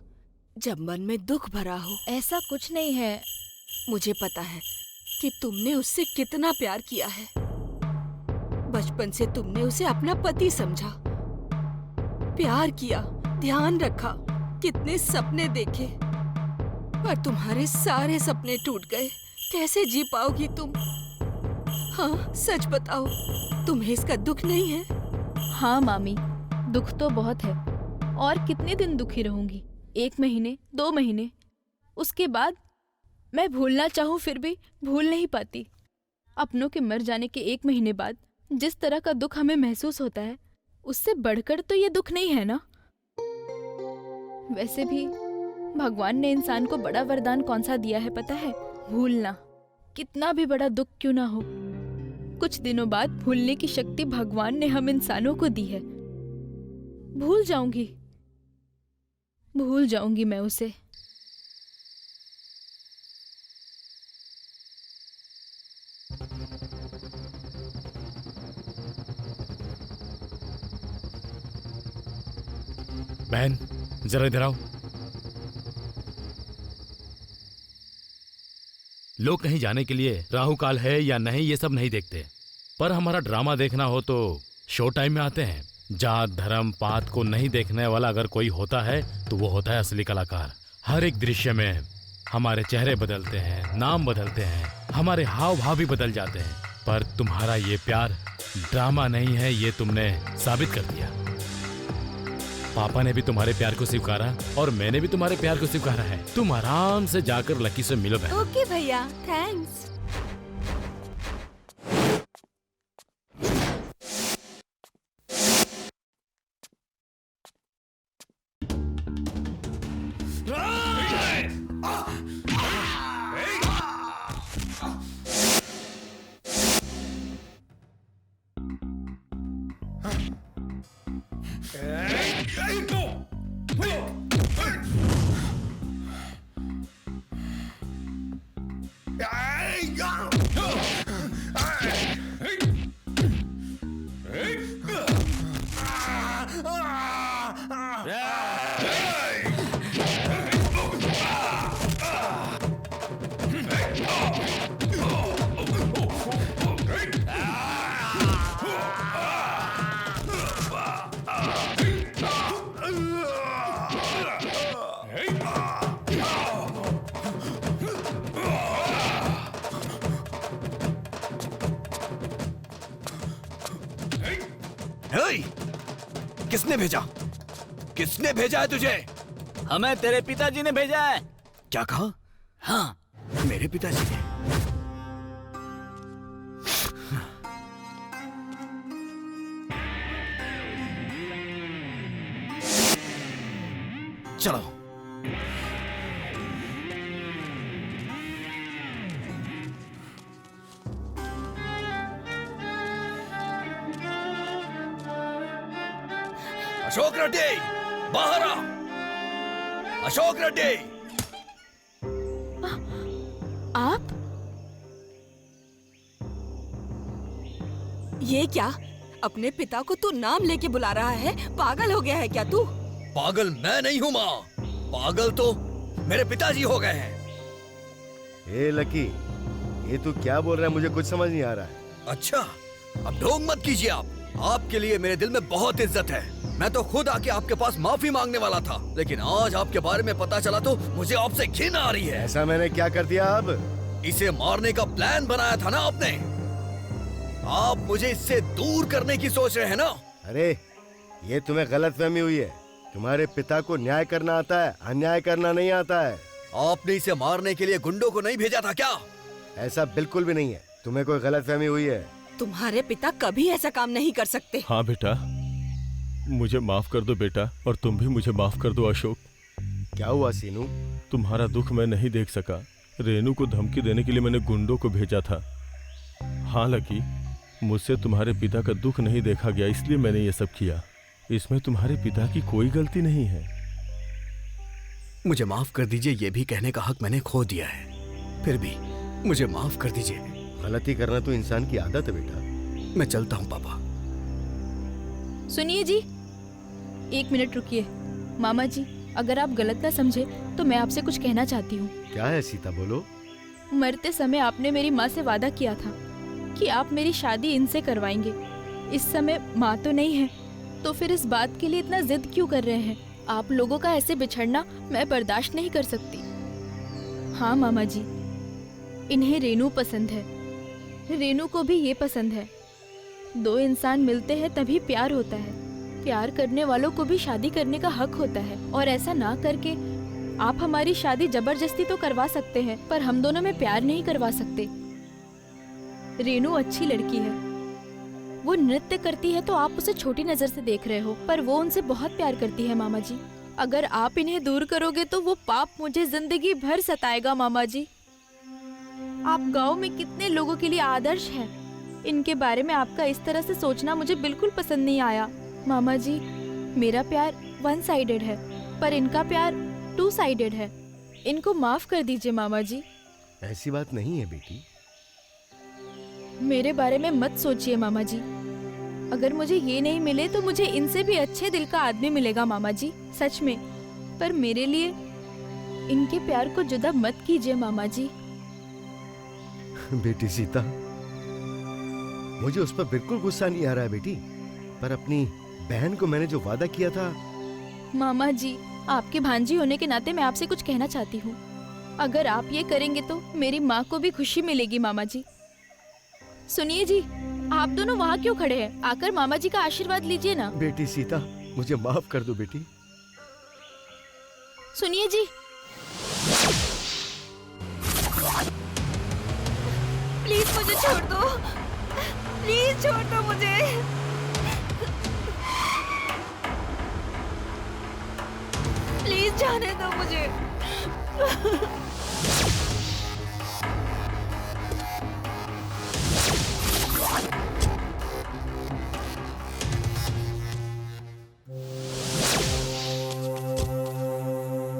[SPEAKER 9] जब मन में दुख भरा हो?
[SPEAKER 11] ऐसा कुछ नहीं है,
[SPEAKER 9] मुझे पता है कि तुमने उससे कितना प्यार किया है। बचपन से तुमने उसे अपना पति समझा, प्यार किया, ध्यान रखा, कितने सपने देखे, पर तुम्हारे सारे सपने टूट गए। कैसे जी पाओगी तुम? हाँ, सच बताओ, तुम्हें इसका दुख नहीं है?
[SPEAKER 11] हाँ मामी, दुख तो बहुत है। और कितने दिन दुखी रहूंगी? 1 महीने, 2 महीने, उसके बाद मैं भूलना चाहूँ फिर भी भूल नहीं पाती। अपनों के मर जाने के 1 महीने बाद जिस तरह का दुख हमें महसूस होता है, उससे बढ़कर तो ये दुख नहीं है ना। वैसे भी भगवान ने इंसान को बड़ा वरदान कौन सा दिया है पता है? भूलना। कितना भी बड़ा दुख क्यों ना हो, कुछ दिनों बाद भूलने की शक्ति भगवान ने हम इंसानों को दी है। भूल जाऊंगी मैं उसे।
[SPEAKER 3] बहन, जरा इधर आओ। लोग कहीं जाने के लिए राहु काल है या नहीं ये सब नहीं देखते, पर हमारा ड्रामा देखना हो तो शो टाइम में आते हैं। जात धर्म पात को नहीं देखने वाला अगर कोई होता है तो वो होता है असली कलाकार। हर एक दृश्य में हमारे चेहरे बदलते हैं, नाम बदलते हैं, हमारे हाव भाव भी बदल जाते हैं। पर तुम्हारा ये प्यार ड्रामा नहीं है, ये तुमने साबित कर दिया। पापा ने भी तुम्हारे प्यार को स्वीकारा और मैंने भी तुम्हारे प्यार को स्वीकारा है। तुम आराम से जाकर लकी से मिलो बहन।
[SPEAKER 9] ओके भैया, थैंक्स।
[SPEAKER 5] किसने भेजा है तुझे?
[SPEAKER 12] हमें तेरे पिताजी ने भेजा है।
[SPEAKER 5] क्या कहा?
[SPEAKER 12] हाँ,
[SPEAKER 5] मेरे पिताजी ने। चलो।
[SPEAKER 15] अशोक रेड्डी, बाहर आ। अशोक रेड्डी।
[SPEAKER 9] आप? ये क्या? अपने पिता को तू नाम लेके बुला रहा है? पागल हो गया है क्या तू?
[SPEAKER 15] पागल मैं नहीं हूँ माँ, पागल तो मेरे पिताजी हो गए हैं।
[SPEAKER 2] ए लकी, ये तू क्या बोल रहा है? मुझे कुछ समझ नहीं आ रहा है।
[SPEAKER 15] अच्छा, अब ढोंग मत कीजिए आप। आपके लिए मेरे दिल में बहुत इज्जत है। मैं तो खुद आके आपके पास माफी मांगने वाला था, लेकिन आज आपके बारे में पता चला तो मुझे आपसे घिन आ रही है।
[SPEAKER 2] ऐसा मैंने क्या कर दिया? अब
[SPEAKER 15] इसे मारने का प्लान बनाया था ना आपने। आप मुझे इससे दूर करने की सोच रहे हैं ना?
[SPEAKER 2] अरे ये तुम्हें गलतफहमी हुई है। तुम्हारे पिता को न्याय करना आता है, अन्याय करना नहीं आता है।
[SPEAKER 15] आपने इसे मारने के लिए गुंडों को नहीं भेजा था क्या?
[SPEAKER 2] ऐसा बिल्कुल भी नहीं है। तुम्हें कोई गलतफहमी हुई है।
[SPEAKER 9] तुम्हारे पिता कभी ऐसा काम नहीं कर सकते।
[SPEAKER 7] हाँ बेटा, मुझे माफ कर दो बेटा, और तुम भी मुझे माफ कर दो अशोक।
[SPEAKER 2] क्या हुआ सीनू?
[SPEAKER 7] तुम्हारा दुख मैं नहीं देख सका। रेनू को धमकी देने के लिए मैंने गुंडों को भेजा था। हाँ लकी, मुझसे तुम्हारे पिता का दुख नहीं देखा गया, इसलिए मैंने ये सब किया। इसमें तुम्हारे पिता की कोई गलती नहीं है।
[SPEAKER 5] मुझे माफ कर दीजिए, ये भी कहने का हक मैंने खो दिया है। फिर भी मुझे माफ कर दीजिए।
[SPEAKER 2] गलती करना तो इंसान की आदत है बेटा।
[SPEAKER 5] मैं चलता हूँ पापा।
[SPEAKER 11] सुनिए जी, 1 मिनट रुकिए। मामा जी, अगर आप गलत ना समझे तो मैं आपसे कुछ कहना चाहती हूँ।
[SPEAKER 2] क्या है सीता, बोलो।
[SPEAKER 11] मरते समय आपने मेरी माँ से वादा किया था कि आप मेरी शादी इनसे करवाएंगे। इस समय माँ तो नहीं है, तो फिर इस बात के लिए इतना जिद क्यों कर रहे हैं? आप लोगों का ऐसे बिछड़ना मैं बर्दाश्त नहीं कर सकती। हाँ मामा जी, इन्हें रेनू पसंद है, रेनू को भी ये पसंद है। दो इंसान मिलते हैं तभी प्यार होता है। प्यार करने वालों को भी शादी करने का हक होता है, और ऐसा ना करके आप हमारी शादी जबरदस्ती तो करवा सकते हैं, पर हम दोनों में प्यार नहीं करवा सकते। रेनू अच्छी लड़की है, वो नृत्य करती है तो आप उसे छोटी नजर से देख रहे हो, पर वो उनसे बहुत प्यार करती है मामा जी। अगर आप इन्हें दूर करोगे तो वो पाप मुझे जिंदगी भर सताएगा मामा जी। आप गांव में कितने लोगों के लिए आदर्श हैं। इनके बारे में आपका इस तरह से सोचना मुझे बिल्कुल पसंद नहीं आया। मामा जी, मेरा प्यार वन साइडेड है, पर इनका प्यार टू साइडेड है। इनको माफ कर दीजिए मामा जी।
[SPEAKER 2] ऐसी बात नहीं है बेटी।
[SPEAKER 11] मेरे बारे में मत सोचिए मामा जी। अगर मुझे ये नहीं मिले तो मुझे इनसे भी अच्छे दिल का आदमी मिलेगा मामा जी, सच में। पर मेरे लिए इनके प्यार को जुदा मत कीजिए मामा जी।
[SPEAKER 2] बेटी सीता, मुझे उस पर बिल्कुल गुस्सा नहीं आ रहा है बेटी, पर अपनी बहन को मैंने जो वादा किया था।
[SPEAKER 11] मामा जी, आपकी भांजी होने के नाते मैं आपसे कुछ कहना चाहती हूँ। अगर आप ये करेंगे तो मेरी माँ को भी खुशी मिलेगी मामा जी। सुनिए जी, आप दोनों वहाँ क्यों खड़े हैं? आकर मामा जी का आशीर्वाद लीजिए ना।
[SPEAKER 2] बेटी सीता, मुझे माफ कर दो बेटी।
[SPEAKER 11] सुनिए जी, प्लीज मुझे छोड़ दो, प्लीज छोड़ दो मुझे। प्लीज जाने दो मुझे।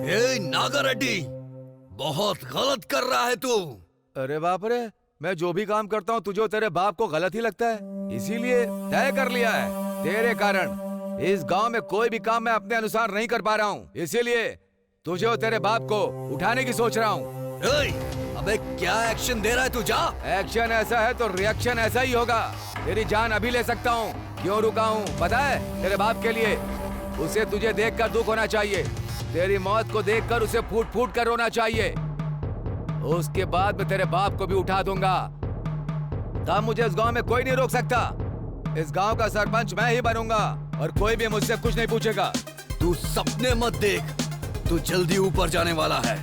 [SPEAKER 15] ए नागा रेड्डी, बहुत गलत कर रहा है तू।
[SPEAKER 1] अरे बाप रे, मैं जो भी काम करता हूँ तुझे और तेरे बाप को गलत ही लगता है, इसीलिए तय कर लिया है तेरे कारण इस गांव में कोई भी काम मैं अपने अनुसार नहीं कर पा रहा हूँ, इसीलिए तुझे और तेरे बाप को उठाने की सोच रहा हूँ।
[SPEAKER 15] अबे क्या एक्शन दे रहा है तू? जा।
[SPEAKER 1] एक्शन ऐसा है तो रिएक्शन ऐसा ही होगा। तेरी जान अभी ले सकता हूँ। क्यों रुका हूँ पता है? तेरे बाप के लिए। उसे तुझे देखकर दुख होना चाहिए, तेरी मौत को देखकर उसे फूट फूट कर रोना चाहिए। उसके बाद मैं तेरे बाप को भी उठा दूंगा, तब मुझे इस गांव में कोई नहीं रोक सकता। इस गांव का सरपंच मैं ही बनूंगा और कोई भी मुझसे कुछ नहीं पूछेगा।
[SPEAKER 15] तू सपने मत देख, तू जल्दी ऊपर जाने वाला है।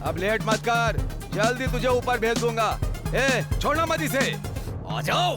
[SPEAKER 1] अब लेट मत कर, जल्दी तुझे ऊपर भेज दूंगा। छोड़ना मत इसे।
[SPEAKER 15] आ जाओ।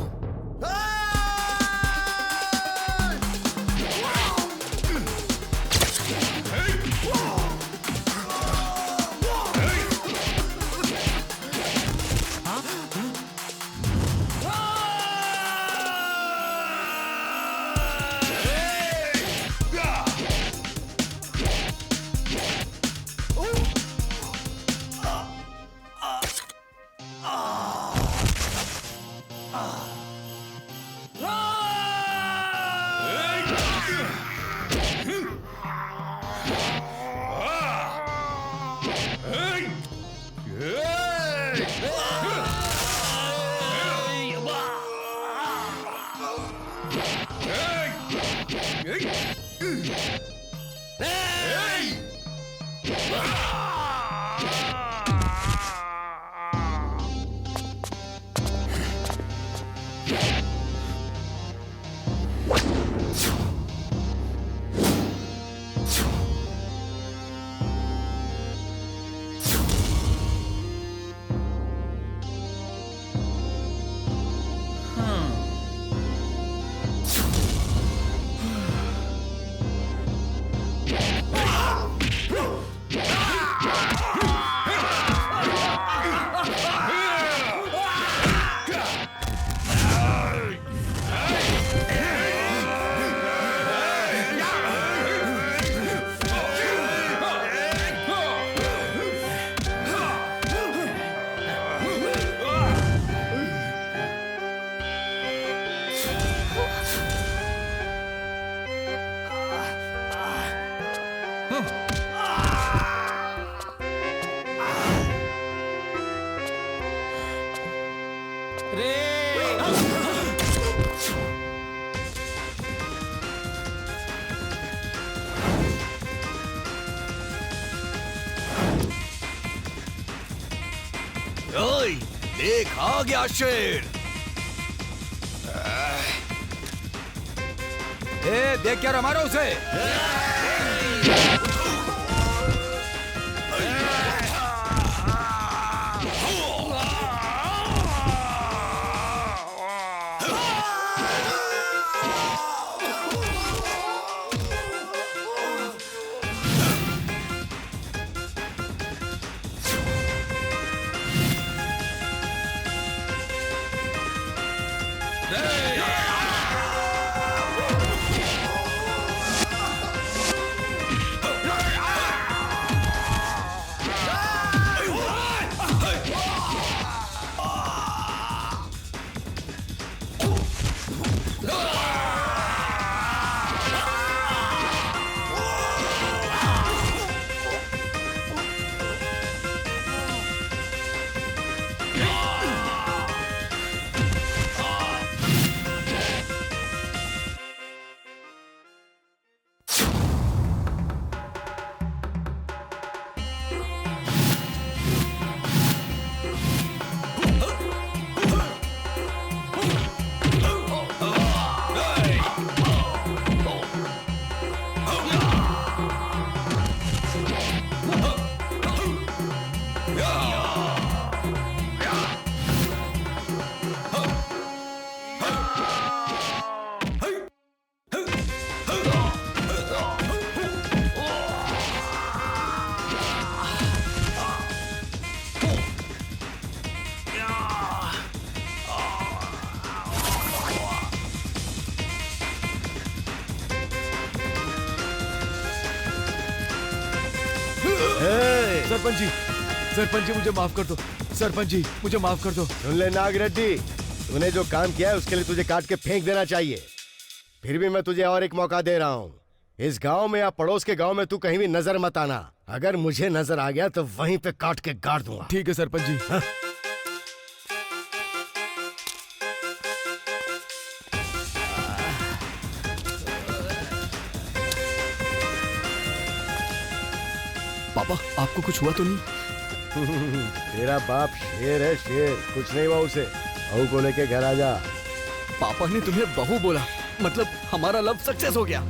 [SPEAKER 15] देख आ गया शेर।
[SPEAKER 1] देख क्या मारो उसे। सरपंच जी मुझे माफ कर दो। सरपंच जी मुझे माफ कर दो।
[SPEAKER 2] सुन ले नागरेड्डी, तूने जो काम किया है उसके लिए तुझे काट के फेंक देना चाहिए। फिर भी मैं तुझे और एक मौका दे रहा हूँ। इस गांव में या पड़ोस के गांव में तू कहीं भी नजर मत आना। अगर मुझे नजर आ गया तो वहीं पे काट के गाड़ दूंगा।
[SPEAKER 1] ठीक है सरपंच जी।
[SPEAKER 2] हाँ?
[SPEAKER 5] पापा आपको कुछ हुआ तो नहीं?
[SPEAKER 2] तेरा बाप शेर है, शेर। कुछ नहीं हुआ उसे। बहू को लेके घर आ जा।
[SPEAKER 5] पापा ने तुम्हें बहू बोला, मतलब हमारा लव सक्सेस हो गया।